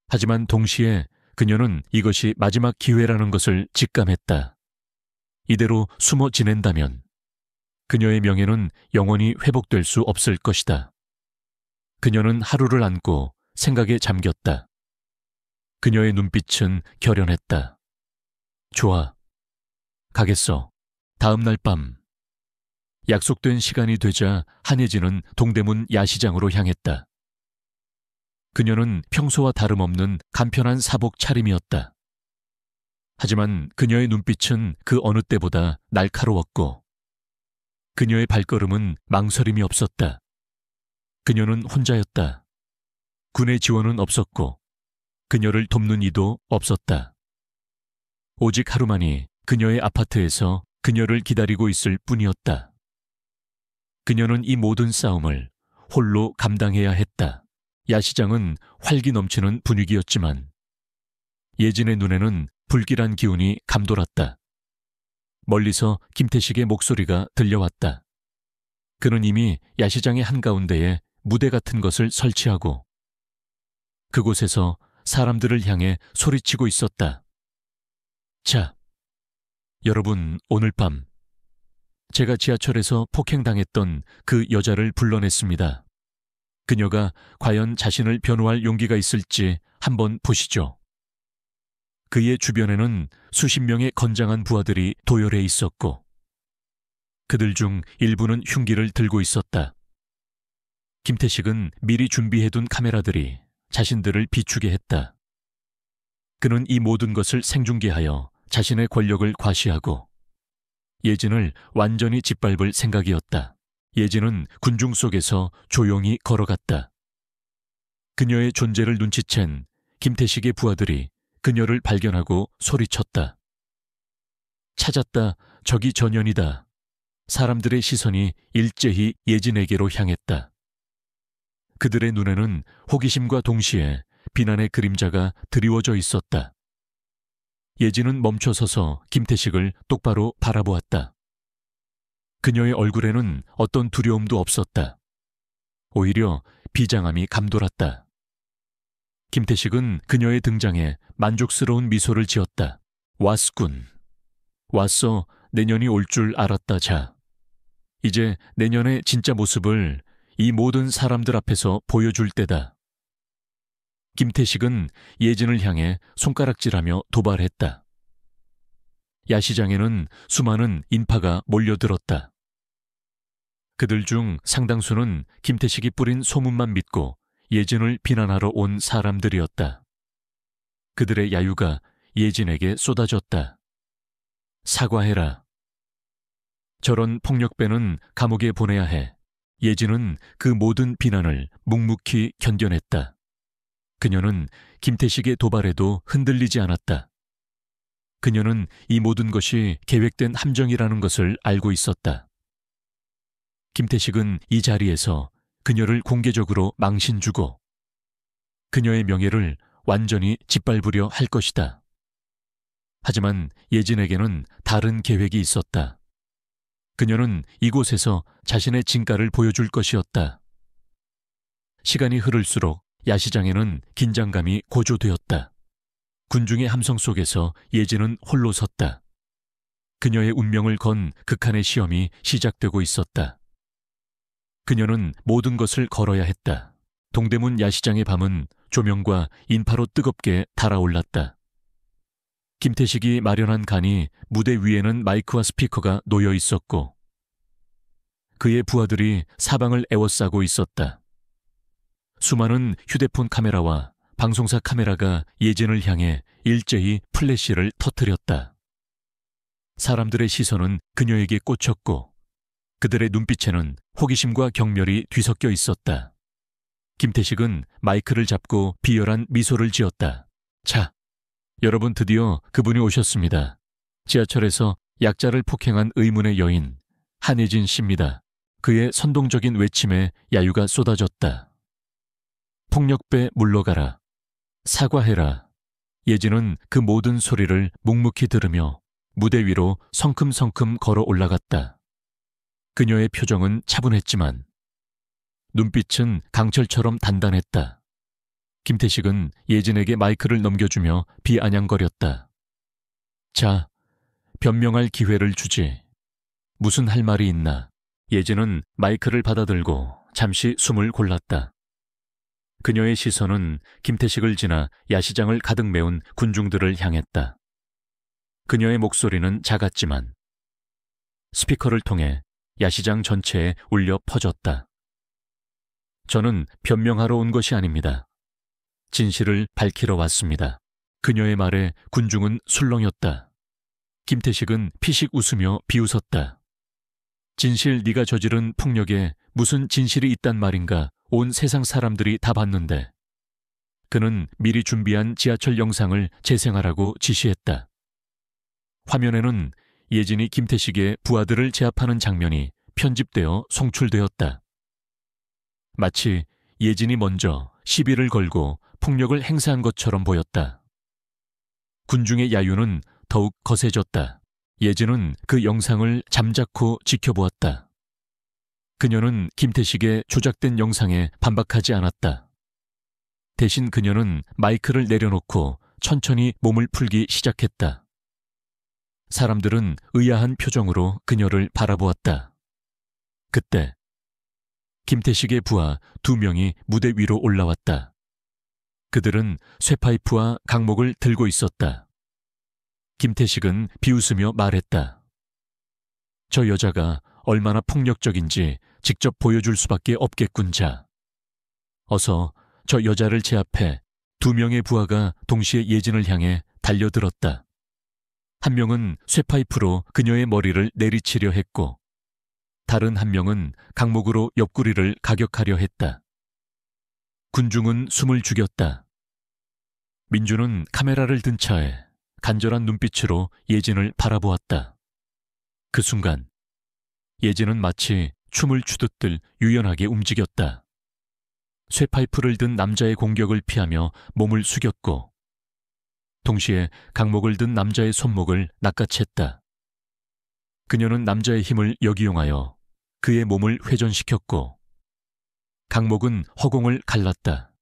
하지만 동시에 그녀는 이것이 마지막 기회라는 것을 직감했다. 이대로 숨어 지낸다면 그녀의 명예는 영원히 회복될 수 없을 것이다. 그녀는 하루를 안고 생각에 잠겼다. 그녀의 눈빛은 결연했다. 좋아. 가겠어. 다음 날 밤. 약속된 시간이 되자 한예진은 동대문 야시장으로 향했다. 그녀는 평소와 다름없는 간편한 사복 차림이었다. 하지만 그녀의 눈빛은 그 어느 때보다 날카로웠고 그녀의 발걸음은 망설임이 없었다. 그녀는 혼자였다. 군의 지원은 없었고 그녀를 돕는 이도 없었다. 오직 하루만이 그녀의 아파트에서 그녀를 기다리고 있을 뿐이었다. 그녀는 이 모든 싸움을 홀로 감당해야 했다. 야시장은 활기 넘치는 분위기였지만 예진의 눈에는 불길한 기운이 감돌았다. 멀리서 김태식의 목소리가 들려왔다. 그는 이미 야시장의 한가운데에 무대 같은 것을 설치하고 그곳에서 사람들을 향해 소리치고 있었다. 자, 여러분, 오늘 밤 제가 지하철에서 폭행당했던 그 여자를 불러냈습니다. 그녀가 과연 자신을 변호할 용기가 있을지 한번 보시죠. 그의 주변에는 수십 명의 건장한 부하들이 도열해 있었고 그들 중 일부는 흉기를 들고 있었다. 김태식은 미리 준비해둔 카메라들이 자신들을 비추게 했다. 그는 이 모든 것을 생중계하여 자신의 권력을 과시하고 예진을 완전히 짓밟을 생각이었다. 예진은 군중 속에서 조용히 걸어갔다. 그녀의 존재를 눈치챈 김태식의 부하들이 그녀를 발견하고 소리쳤다. 찾았다. 저기 전현이다. 사람들의 시선이 일제히 예진에게로 향했다. 그들의 눈에는 호기심과 동시에 비난의 그림자가 드리워져 있었다. 예진은 멈춰서서 김태식을 똑바로 바라보았다. 그녀의 얼굴에는 어떤 두려움도 없었다. 오히려 비장함이 감돌았다. 김태식은 그녀의 등장에 만족스러운 미소를 지었다. 왔군. 왔어. 내년이 올 줄 알았다. 자. 이제 내년의 진짜 모습을 이 모든 사람들 앞에서 보여줄 때다. 김태식은 예진을 향해 손가락질하며 도발했다. 야시장에는 수많은 인파가 몰려들었다. 그들 중 상당수는 김태식이 뿌린 소문만 믿고 예진을 비난하러 온 사람들이었다. 그들의 야유가 예진에게 쏟아졌다. 사과해라. 저런 폭력배는 감옥에 보내야 해. 예진은 그 모든 비난을 묵묵히 견뎌냈다. 그녀는 김태식의 도발에도 흔들리지 않았다. 그녀는 이 모든 것이 계획된 함정이라는 것을 알고 있었다. 김태식은 이 자리에서 그녀를 공개적으로 망신 주고 그녀의 명예를 완전히 짓밟으려 할 것이다. 하지만 예진에게는 다른 계획이 있었다. 그녀는 이곳에서 자신의 진가를 보여줄 것이었다. 시간이 흐를수록 야시장에는 긴장감이 고조되었다. 군중의 함성 속에서 예진은 홀로 섰다. 그녀의 운명을 건 극한의 시험이 시작되고 있었다. 그녀는 모든 것을 걸어야 했다. 동대문 야시장의 밤은 조명과 인파로 뜨겁게 달아올랐다. 김태식이 마련한 간이 무대 위에는 마이크와 스피커가 놓여 있었고 그의 부하들이 사방을 에워싸고 있었다. 수많은 휴대폰 카메라와 방송사 카메라가 예진을 향해 일제히 플래시를 터뜨렸다. 사람들의 시선은 그녀에게 꽂혔고 그들의 눈빛에는 호기심과 경멸이 뒤섞여 있었다. 김태식은 마이크를 잡고 비열한 미소를 지었다. 자, 여러분 드디어 그분이 오셨습니다. 지하철에서 약자를 폭행한 의문의 여인 한예진 씨입니다. 그의 선동적인 외침에 야유가 쏟아졌다. 폭력배 물러가라. 사과해라. 예진은 그 모든 소리를 묵묵히 들으며 무대 위로 성큼성큼 걸어 올라갔다. 그녀의 표정은 차분했지만 눈빛은 강철처럼 단단했다. 김태식은 예진에게 마이크를 넘겨주며 비아냥거렸다. 자, 변명할 기회를 주지. 무슨 할 말이 있나. 예진은 마이크를 받아들고 잠시 숨을 골랐다. 그녀의 시선은 김태식을 지나 야시장을 가득 메운 군중들을 향했다. 그녀의 목소리는 작았지만 스피커를 통해 야시장 전체에 울려 퍼졌다. 저는 변명하러 온 것이 아닙니다. 진실을 밝히러 왔습니다. 그녀의 말에 군중은 술렁였다. 김태식은 피식 웃으며 비웃었다. 진실 네가 저지른 폭력에 무슨 진실이 있단 말인가 온 세상 사람들이 다 봤는데. 그는 미리 준비한 지하철 영상을 재생하라고 지시했다. 화면에는 예진이 김태식의 부하들을 제압하는 장면이 편집되어 송출되었다. 마치 예진이 먼저 시비를 걸고 폭력을 행사한 것처럼 보였다. 군중의 야유는 더욱 거세졌다. 예진은 그 영상을 잠자코 지켜보았다. 그녀는 김태식의 조작된 영상에 반박하지 않았다. 대신 그녀는 마이크를 내려놓고 천천히 몸을 풀기 시작했다. 사람들은 의아한 표정으로 그녀를 바라보았다. 그때 김태식의 부하 2명이 무대 위로 올라왔다. 그들은 쇠파이프와 강목을 들고 있었다. 김태식은 비웃으며 말했다. 저 여자가 얼마나 폭력적인지 직접 보여줄 수밖에 없겠군 자. 어서 저 여자를 제압해 2명의 부하가 동시에 예진을 향해 달려들었다. 한 명은 쇠파이프로 그녀의 머리를 내리치려 했고 다른 한 명은 강목으로 옆구리를 가격하려 했다. 군중은 숨을 죽였다. 민주는 카메라를 든 차에 간절한 눈빛으로 예진을 바라보았다. 그 순간 예진은 마치 춤을 추듯들 유연하게 움직였다. 쇠파이프를 든 남자의 공격을 피하며 몸을 숙였고 동시에 강목을 든 남자의 손목을 낚아챘다. 그녀는 남자의 힘을 역이용하여 그의 몸을 회전시켰고 강목은 허공을 갈랐다.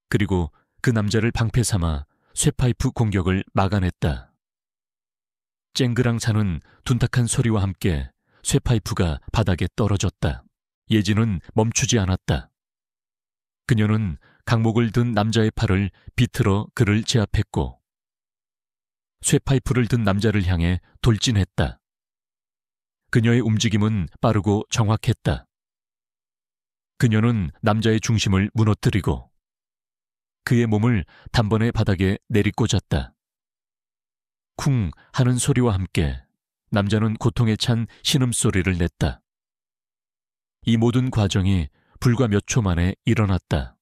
그리고 그 남자를 방패 삼아 쇠파이프 공격을 막아냈다. 쨍그랑차는 둔탁한 소리와 함께 쇠파이프가 바닥에 떨어졌다. 예진은 멈추지 않았다. 그녀는 강목을 든 남자의 팔을 비틀어 그를 제압했고 쇠파이프를 든 남자를 향해 돌진했다. 그녀의 움직임은 빠르고 정확했다. 그녀는 남자의 중심을 무너뜨리고 그의 몸을 단번에 바닥에 내리꽂았다. 쿵 하는 소리와 함께 남자는 고통에 찬 신음소리를 냈다. 이 모든 과정이 불과 몇 초 만에 일어났다.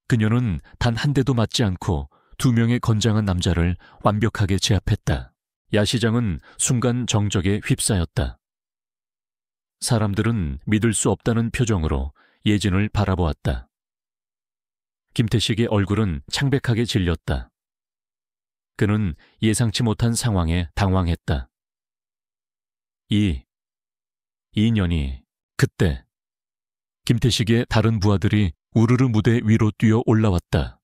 그녀는 단 한 대도 맞지 않고 2명의 건장한 남자를 완벽하게 제압했다. 야시장은 순간 정적에 휩싸였다. 사람들은 믿을 수 없다는 표정으로 예진을 바라보았다. 김태식의 얼굴은 창백하게 질렸다. 그는 예상치 못한 상황에 당황했다. 2년이 그때 김태식의 다른 부하들이 우르르 무대 위로 뛰어 올라왔다.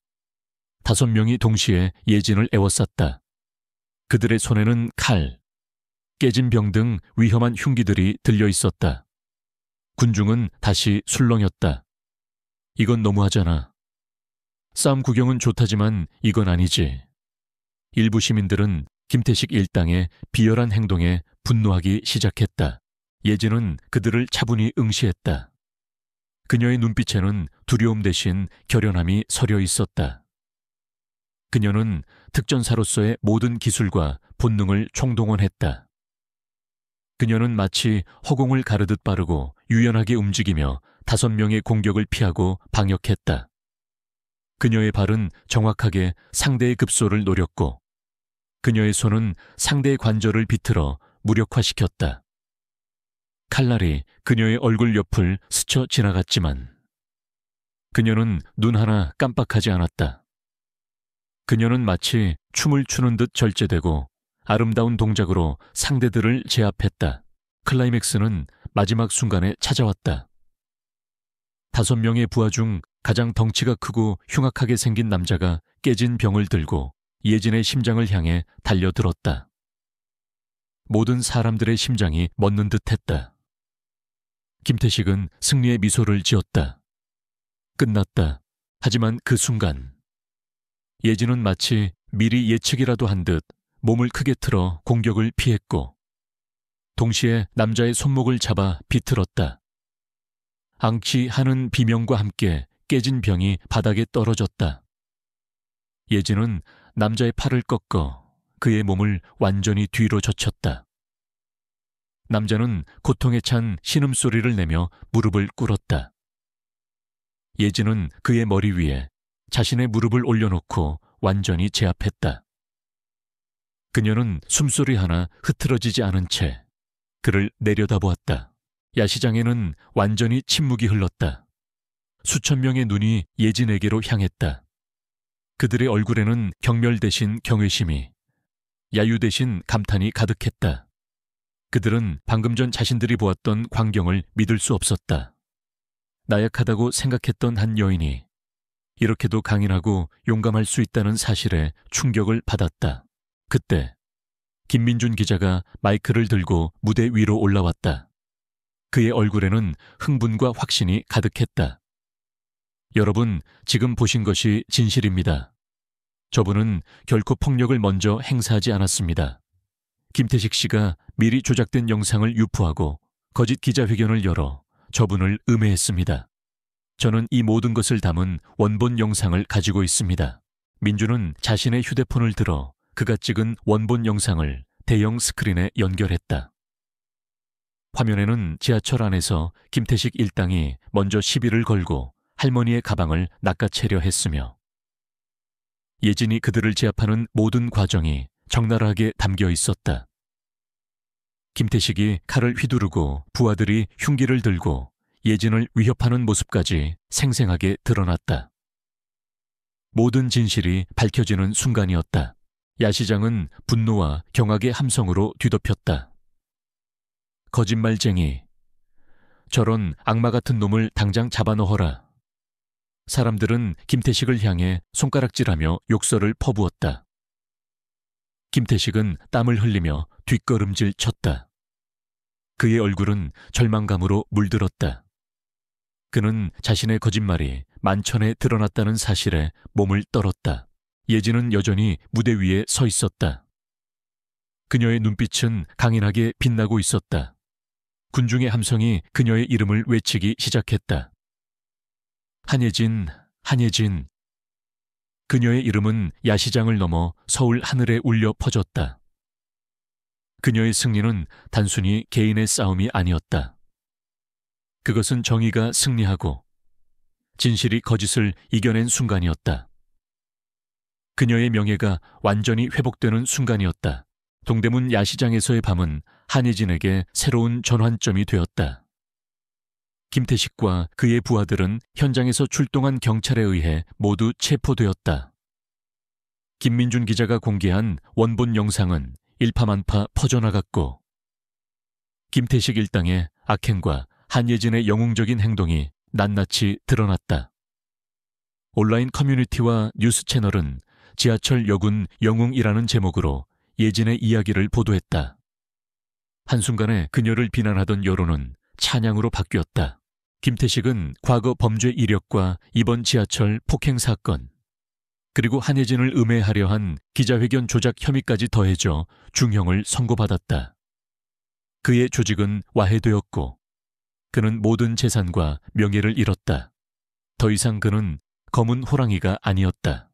5명이 동시에 예진을 에워쌌다. 그들의 손에는 칼, 깨진 병 등 위험한 흉기들이 들려 있었다. 군중은 다시 술렁였다. 이건 너무하잖아. 싸움 구경은 좋다지만 이건 아니지. 일부 시민들은 김태식 일당의 비열한 행동에 분노하기 시작했다. 예진은 그들을 차분히 응시했다. 그녀의 눈빛에는 두려움 대신 결연함이 서려 있었다. 그녀는 특전사로서의 모든 기술과 본능을 총동원했다. 그녀는 마치 허공을 가르듯 빠르고 유연하게 움직이며 5명의 공격을 피하고 방역했다. 그녀의 발은 정확하게 상대의 급소를 노렸고 그녀의 손은 상대의 관절을 비틀어 무력화시켰다. 칼날이 그녀의 얼굴 옆을 스쳐 지나갔지만 그녀는 눈 하나 깜빡하지 않았다. 그녀는 마치 춤을 추는 듯 절제되고 아름다운 동작으로 상대들을 제압했다. 클라이맥스는 마지막 순간에 찾아왔다. 5명의 부하 중 가장 덩치가 크고 흉악하게 생긴 남자가 깨진 병을 들고 예진의 심장을 향해 달려들었다. 모든 사람들의 심장이 멎는 듯했다. 김태식은 승리의 미소를 지었다. 끝났다. 하지만 그 순간 예진은 마치 미리 예측이라도 한 듯 몸을 크게 틀어 공격을 피했고 동시에 남자의 손목을 잡아 비틀었다. 앙치하는 비명과 함께 깨진 병이 바닥에 떨어졌다. 예진은 남자의 팔을 꺾어 그의 몸을 완전히 뒤로 젖혔다. 남자는 고통에 찬 신음소리를 내며 무릎을 꿇었다. 예진은 그의 머리 위에 자신의 무릎을 올려놓고 완전히 제압했다. 그녀는 숨소리 하나 흐트러지지 않은 채 그를 내려다보았다. 야시장에는 완전히 침묵이 흘렀다. 수천 명의 눈이 예진에게로 향했다. 그들의 얼굴에는 경멸 대신 경외심이, 야유 대신 감탄이 가득했다. 그들은 방금 전 자신들이 보았던 광경을 믿을 수 없었다. 나약하다고 생각했던 한 여인이 이렇게도 강인하고 용감할 수 있다는 사실에 충격을 받았다. 그때 김민준 기자가 마이크를 들고 무대 위로 올라왔다. 그의 얼굴에는 흥분과 확신이 가득했다. 여러분, 지금 보신 것이 진실입니다. 저분은 결코 폭력을 먼저 행사하지 않았습니다. 김태식 씨가 미리 조작된 영상을 유포하고 거짓 기자회견을 열어 저분을 음해했습니다. 저는 이 모든 것을 담은 원본 영상을 가지고 있습니다. 민주는 자신의 휴대폰을 들어 그가 찍은 원본 영상을 대형 스크린에 연결했다. 화면에는 지하철 안에서 김태식 일당이 먼저 시비를 걸고 할머니의 가방을 낚아채려 했으며 예진이 그들을 제압하는 모든 과정이 적나라하게 담겨 있었다. 김태식이 칼을 휘두르고 부하들이 흉기를 들고 예진을 위협하는 모습까지 생생하게 드러났다. 모든 진실이 밝혀지는 순간이었다. 야시장은 분노와 경악의 함성으로 뒤덮였다. 거짓말쟁이. 저런 악마 같은 놈을 당장 잡아넣어라. 사람들은 김태식을 향해 손가락질하며 욕설을 퍼부었다. 김태식은 땀을 흘리며 뒷걸음질 쳤다. 그의 얼굴은 절망감으로 물들었다. 그는 자신의 거짓말이 만천에 드러났다는 사실에 몸을 떨었다. 예진은 여전히 무대 위에 서 있었다. 그녀의 눈빛은 강인하게 빛나고 있었다. 군중의 함성이 그녀의 이름을 외치기 시작했다. 한예진, 한예진. 그녀의 이름은 야시장을 넘어 서울 하늘에 울려 퍼졌다. 그녀의 승리는 단순히 개인의 싸움이 아니었다. 그것은 정의가 승리하고 진실이 거짓을 이겨낸 순간이었다. 그녀의 명예가 완전히 회복되는 순간이었다. 동대문 야시장에서의 밤은 한예진에게 새로운 전환점이 되었다. 김태식과 그의 부하들은 현장에서 출동한 경찰에 의해 모두 체포되었다. 김민준 기자가 공개한 원본 영상은 일파만파 퍼져나갔고 김태식 일당의 악행과 한예진의 영웅적인 행동이 낱낱이 드러났다. 온라인 커뮤니티와 뉴스 채널은 지하철 여군 영웅이라는 제목으로 예진의 이야기를 보도했다. 한순간에 그녀를 비난하던 여론은 찬양으로 바뀌었다. 김태식은 과거 범죄 이력과 이번 지하철 폭행 사건, 그리고 한예진을 음해하려 한 기자회견 조작 혐의까지 더해져 중형을 선고받았다. 그의 조직은 와해되었고 그는 모든 재산과 명예를 잃었다. 더 이상 그는 검은 호랑이가 아니었다.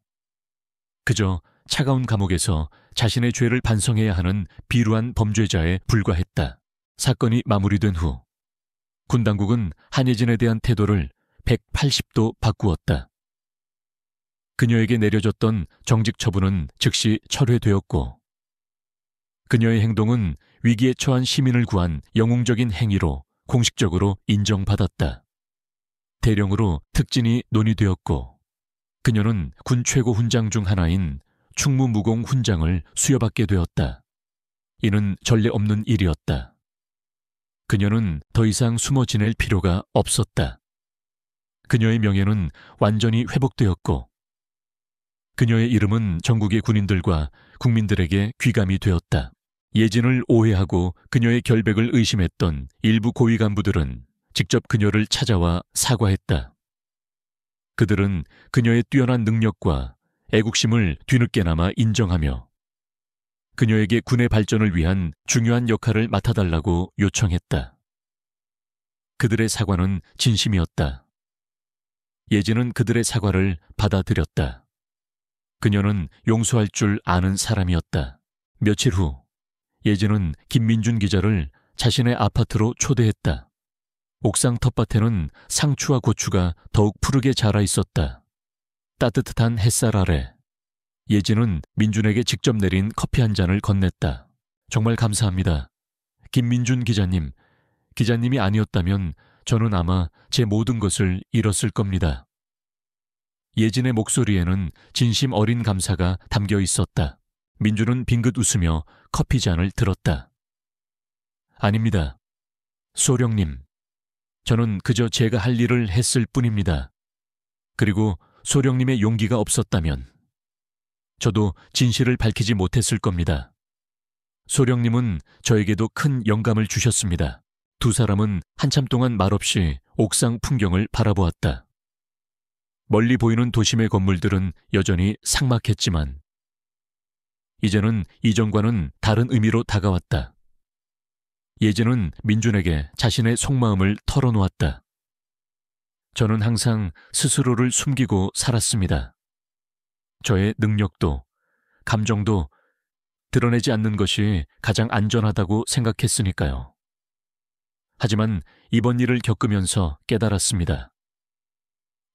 그저 차가운 감옥에서 자신의 죄를 반성해야 하는 비루한 범죄자에 불과했다. 사건이 마무리된 후 군 당국은 한예진에 대한 태도를 180도 바꾸었다. 그녀에게 내려졌던 정직 처분은 즉시 철회되었고 그녀의 행동은 위기에 처한 시민을 구한 영웅적인 행위로 공식적으로 인정받았다. 대령으로 특진이 논의되었고 그녀는 군 최고 훈장 중 하나인 충무무공 훈장을 수여받게 되었다. 이는 전례 없는 일이었다. 그녀는 더 이상 숨어 지낼 필요가 없었다. 그녀의 명예는 완전히 회복되었고 그녀의 이름은 전국의 군인들과 국민들에게 귀감이 되었다. 예진을 오해하고 그녀의 결백을 의심했던 일부 고위 간부들은 직접 그녀를 찾아와 사과했다. 그들은 그녀의 뛰어난 능력과 애국심을 뒤늦게나마 인정하며 그녀에게 군의 발전을 위한 중요한 역할을 맡아달라고 요청했다. 그들의 사과는 진심이었다. 예진은 그들의 사과를 받아들였다. 그녀는 용서할 줄 아는 사람이었다. 며칠 후 예진은 김민준 기자를 자신의 아파트로 초대했다. 옥상 텃밭에는 상추와 고추가 더욱 푸르게 자라 있었다. 따뜻한 햇살 아래 예진은 민준에게 직접 내린 커피 한 잔을 건넸다. 정말 감사합니다. 김민준 기자님, 기자님이 아니었다면 저는 아마 제 모든 것을 잃었을 겁니다. 예진의 목소리에는 진심 어린 감사가 담겨 있었다. 민준은 빙긋 웃으며 커피 잔을 들었다. 아닙니다. 소령님, 저는 그저 제가 할 일을 했을 뿐입니다. 그리고 소령님의 용기가 없었다면 저도 진실을 밝히지 못했을 겁니다. 소령님은 저에게도 큰 영감을 주셨습니다. 두 사람은 한참 동안 말없이 옥상 풍경을 바라보았다. 멀리 보이는 도심의 건물들은 여전히 삭막했지만 이제는 이전과는 다른 의미로 다가왔다. 예진은 민준에게 자신의 속마음을 털어놓았다. 저는 항상 스스로를 숨기고 살았습니다. 저의 능력도, 감정도 드러내지 않는 것이 가장 안전하다고 생각했으니까요. 하지만 이번 일을 겪으면서 깨달았습니다.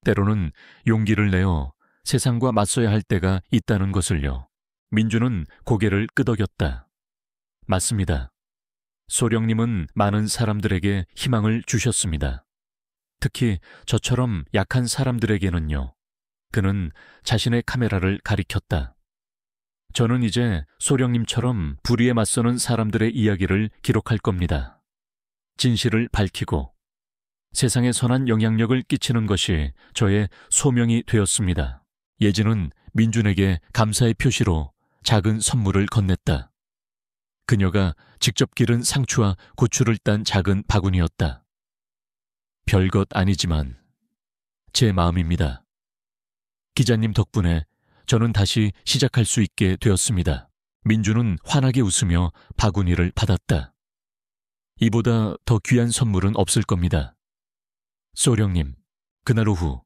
때로는 용기를 내어 세상과 맞서야 할 때가 있다는 것을요. 민준은 고개를 끄덕였다. 맞습니다. 소령님은 많은 사람들에게 희망을 주셨습니다. 특히 저처럼 약한 사람들에게는요. 그는 자신의 카메라를 가리켰다. 저는 이제 소령님처럼 불의에 맞서는 사람들의 이야기를 기록할 겁니다. 진실을 밝히고 세상에 선한 영향력을 끼치는 것이 저의 소명이 되었습니다. 예진은 민준에게 감사의 표시로 작은 선물을 건넸다. 그녀가 직접 기른 상추와 고추를 딴 작은 바구니였다. 별것 아니지만 제 마음입니다. 기자님 덕분에 저는 다시 시작할 수 있게 되었습니다. 민준은 환하게 웃으며 바구니를 받았다. 이보다 더 귀한 선물은 없을 겁니다. 소령님, 그날 오후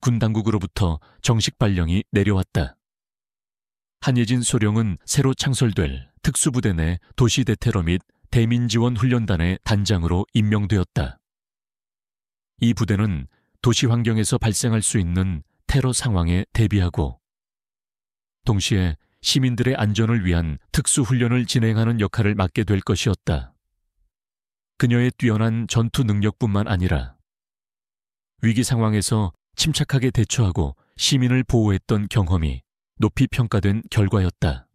군 당국으로부터 정식 발령이 내려왔다. 한예진 소령은 새로 창설될 특수부대 내 도시대테러 및 대민지원훈련단의 단장으로 임명되었다. 이 부대는 도시 환경에서 발생할 수 있는 테러 상황에 대비하고 동시에 시민들의 안전을 위한 특수훈련을 진행하는 역할을 맡게 될 것이었다. 그녀의 뛰어난 전투 능력뿐만 아니라 위기 상황에서 침착하게 대처하고 시민을 보호했던 경험이 높이 평가된 결과였다.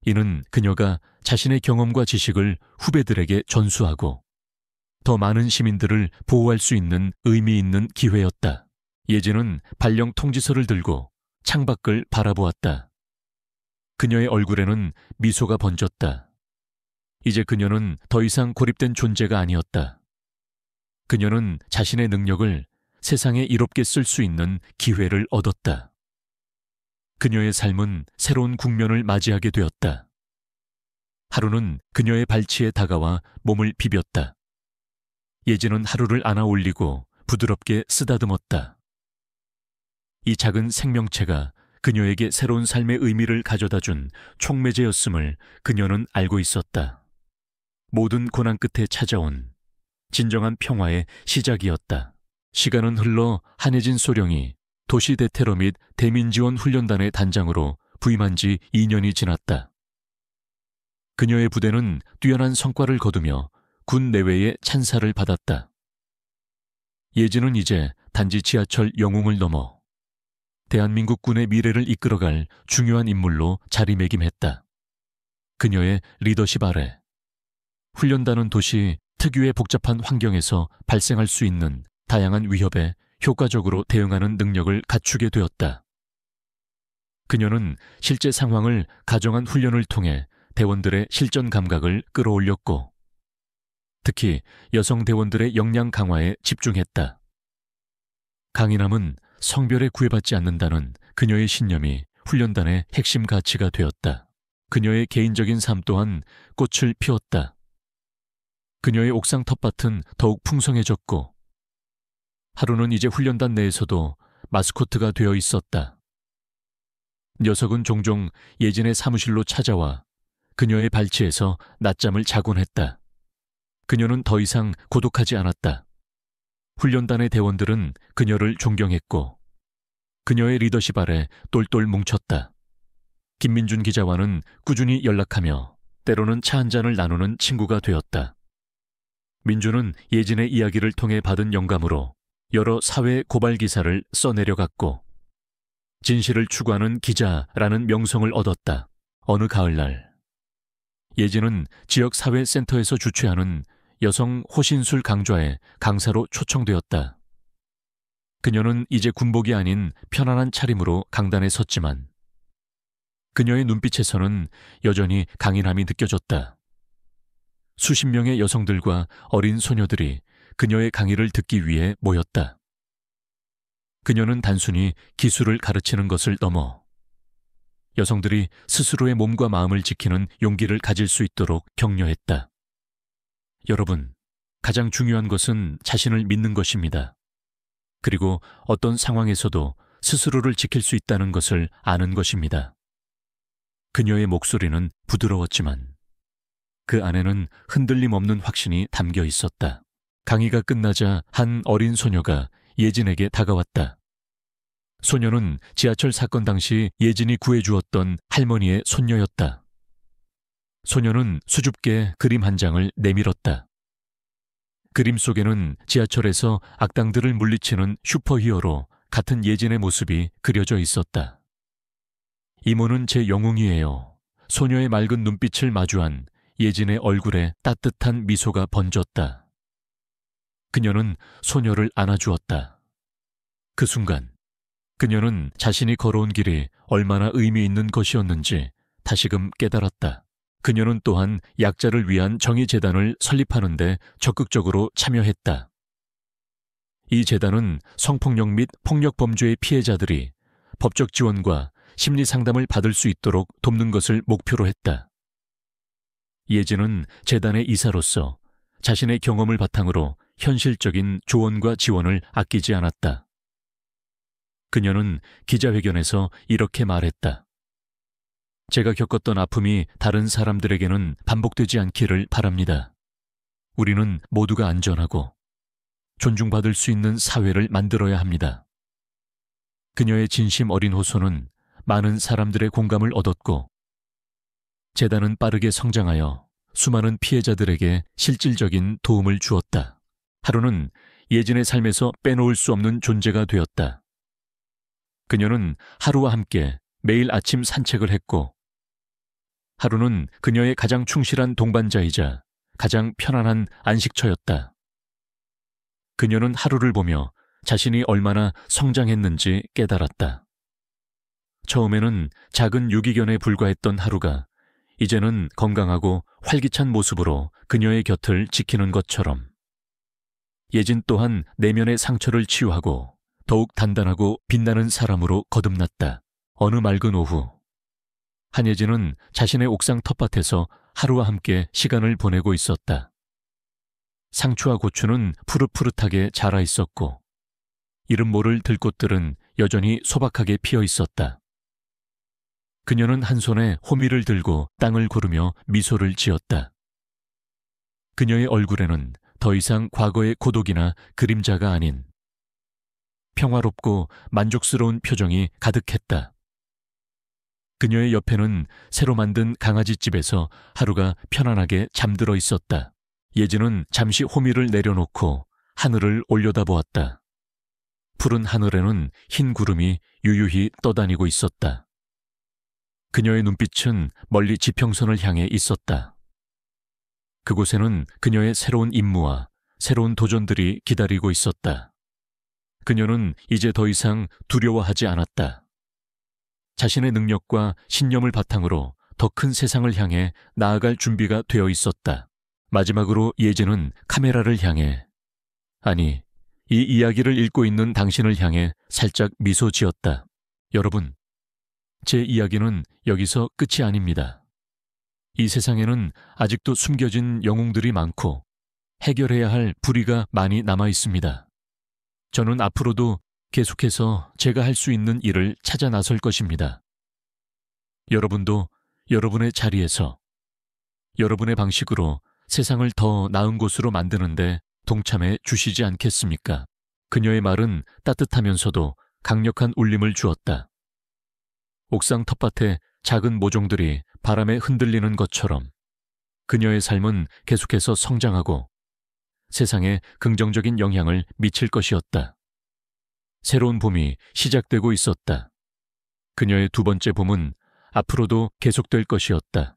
이는 그녀가 자신의 경험과 지식을 후배들에게 전수하고 더 많은 시민들을 보호할 수 있는 의미 있는 기회였다. 예진은 발령 통지서를 들고 창밖을 바라보았다. 그녀의 얼굴에는 미소가 번졌다. 이제 그녀는 더 이상 고립된 존재가 아니었다. 그녀는 자신의 능력을 세상에 이롭게 쓸 수 있는 기회를 얻었다. 그녀의 삶은 새로운 국면을 맞이하게 되었다. 하루는 그녀의 발치에 다가와 몸을 비볐다. 예진은 하루를 안아 올리고 부드럽게 쓰다듬었다. 이 작은 생명체가 그녀에게 새로운 삶의 의미를 가져다준 촉매제였음을 그녀는 알고 있었다. 모든 고난 끝에 찾아온 진정한 평화의 시작이었다. 시간은 흘러 한혜진 소령이 도시대테러 및 대민지원훈련단의 단장으로 부임한 지 2년이 지났다. 그녀의 부대는 뛰어난 성과를 거두며 군 내외의 찬사를 받았다. 예진은 이제 단지 지하철 영웅을 넘어 대한민국 군의 미래를 이끌어갈 중요한 인물로 자리매김했다. 그녀의 리더십 아래 훈련단은 도시 특유의 복잡한 환경에서 발생할 수 있는 다양한 위협에 효과적으로 대응하는 능력을 갖추게 되었다. 그녀는 실제 상황을 가정한 훈련을 통해 대원들의 실전 감각을 끌어올렸고 특히 여성 대원들의 역량 강화에 집중했다. 강인함은 성별에 구애받지 않는다는 그녀의 신념이 훈련단의 핵심 가치가 되었다. 그녀의 개인적인 삶 또한 꽃을 피웠다. 그녀의 옥상 텃밭은 더욱 풍성해졌고 하루는 이제 훈련단 내에서도 마스코트가 되어 있었다. 녀석은 종종 예진의 사무실로 찾아와 그녀의 발치에서 낮잠을 자곤 했다. 그녀는 더 이상 고독하지 않았다. 훈련단의 대원들은 그녀를 존경했고 그녀의 리더십 아래 똘똘 뭉쳤다. 김민준 기자와는 꾸준히 연락하며 때로는 차 한잔을 나누는 친구가 되었다. 민준은 예진의 이야기를 통해 받은 영감으로 여러 사회 고발 기사를 써내려갔고 진실을 추구하는 기자라는 명성을 얻었다. 어느 가을날 예진은 지역 사회센터에서 주최하는 여성 호신술 강좌에 강사로 초청되었다. 그녀는 이제 군복이 아닌 편안한 차림으로 강단에 섰지만 그녀의 눈빛에서는 여전히 강인함이 느껴졌다. 수십 명의 여성들과 어린 소녀들이 그녀의 강의를 듣기 위해 모였다. 그녀는 단순히 기술을 가르치는 것을 넘어 여성들이 스스로의 몸과 마음을 지키는 용기를 가질 수 있도록 격려했다. 여러분, 가장 중요한 것은 자신을 믿는 것입니다. 그리고 어떤 상황에서도 스스로를 지킬 수 있다는 것을 아는 것입니다. 그녀의 목소리는 부드러웠지만 그 안에는 흔들림 없는 확신이 담겨 있었다. 강의가 끝나자 한 어린 소녀가 예진에게 다가왔다. 소녀는 지하철 사건 당시 예진이 구해주었던 할머니의 손녀였다. 소녀는 수줍게 그림 한 장을 내밀었다. 그림 속에는 지하철에서 악당들을 물리치는 슈퍼히어로 같은 예진의 모습이 그려져 있었다. 이모는 제 영웅이에요. 소녀의 맑은 눈빛을 마주한 예진의 얼굴에 따뜻한 미소가 번졌다. 그녀는 소녀를 안아주었다. 그 순간 그녀는 자신이 걸어온 길이 얼마나 의미 있는 것이었는지 다시금 깨달았다. 그녀는 또한 약자를 위한 정의재단을 설립하는 데 적극적으로 참여했다. 이 재단은 성폭력 및 폭력범죄의 피해자들이 법적 지원과 심리상담을 받을 수 있도록 돕는 것을 목표로 했다. 예진은 재단의 이사로서 자신의 경험을 바탕으로 현실적인 조언과 지원을 아끼지 않았다. 그녀는 기자회견에서 이렇게 말했다. 제가 겪었던 아픔이 다른 사람들에게는 반복되지 않기를 바랍니다. 우리는 모두가 안전하고 존중받을 수 있는 사회를 만들어야 합니다. 그녀의 진심 어린 호소는 많은 사람들의 공감을 얻었고 재단은 빠르게 성장하여 수많은 피해자들에게 실질적인 도움을 주었다. 하루는 예진의 삶에서 빼놓을 수 없는 존재가 되었다. 그녀는 하루와 함께 매일 아침 산책을 했고 하루는 그녀의 가장 충실한 동반자이자 가장 편안한 안식처였다. 그녀는 하루를 보며 자신이 얼마나 성장했는지 깨달았다. 처음에는 작은 유기견에 불과했던 하루가 이제는 건강하고 활기찬 모습으로 그녀의 곁을 지키는 것처럼 예진 또한 내면의 상처를 치유하고 더욱 단단하고 빛나는 사람으로 거듭났다. 어느 맑은 오후 한예진은 자신의 옥상 텃밭에서 하루와 함께 시간을 보내고 있었다. 상추와 고추는 푸릇푸릇하게 자라 있었고 이름 모를 들꽃들은 여전히 소박하게 피어 있었다. 그녀는 한 손에 호미를 들고 땅을 고르며 미소를 지었다. 그녀의 얼굴에는 더 이상 과거의 고독이나 그림자가 아닌 평화롭고 만족스러운 표정이 가득했다. 그녀의 옆에는 새로 만든 강아지집에서 하루가 편안하게 잠들어 있었다. 예진은 잠시 호미를 내려놓고 하늘을 올려다보았다. 푸른 하늘에는 흰 구름이 유유히 떠다니고 있었다. 그녀의 눈빛은 멀리 지평선을 향해 있었다. 그곳에는 그녀의 새로운 임무와 새로운 도전들이 기다리고 있었다. 그녀는 이제 더 이상 두려워하지 않았다. 자신의 능력과 신념을 바탕으로 더 큰 세상을 향해 나아갈 준비가 되어 있었다. 마지막으로 예진은 카메라를 향해 아니, 이 이야기를 읽고 있는 당신을 향해 살짝 미소 지었다. 여러분, 제 이야기는 여기서 끝이 아닙니다. 이 세상에는 아직도 숨겨진 영웅들이 많고 해결해야 할 불의가 많이 남아 있습니다. 저는 앞으로도 계속해서 제가 할 수 있는 일을 찾아 나설 것입니다. 여러분도 여러분의 자리에서 여러분의 방식으로 세상을 더 나은 곳으로 만드는데 동참해 주시지 않겠습니까? 그녀의 말은 따뜻하면서도 강력한 울림을 주었다. 옥상 텃밭에 작은 모종들이 바람에 흔들리는 것처럼 그녀의 삶은 계속해서 성장하고 세상에 긍정적인 영향을 미칠 것이었다. 새로운 봄이 시작되고 있었다. 그녀의 두 번째 봄은 앞으로도 계속될 것이었다.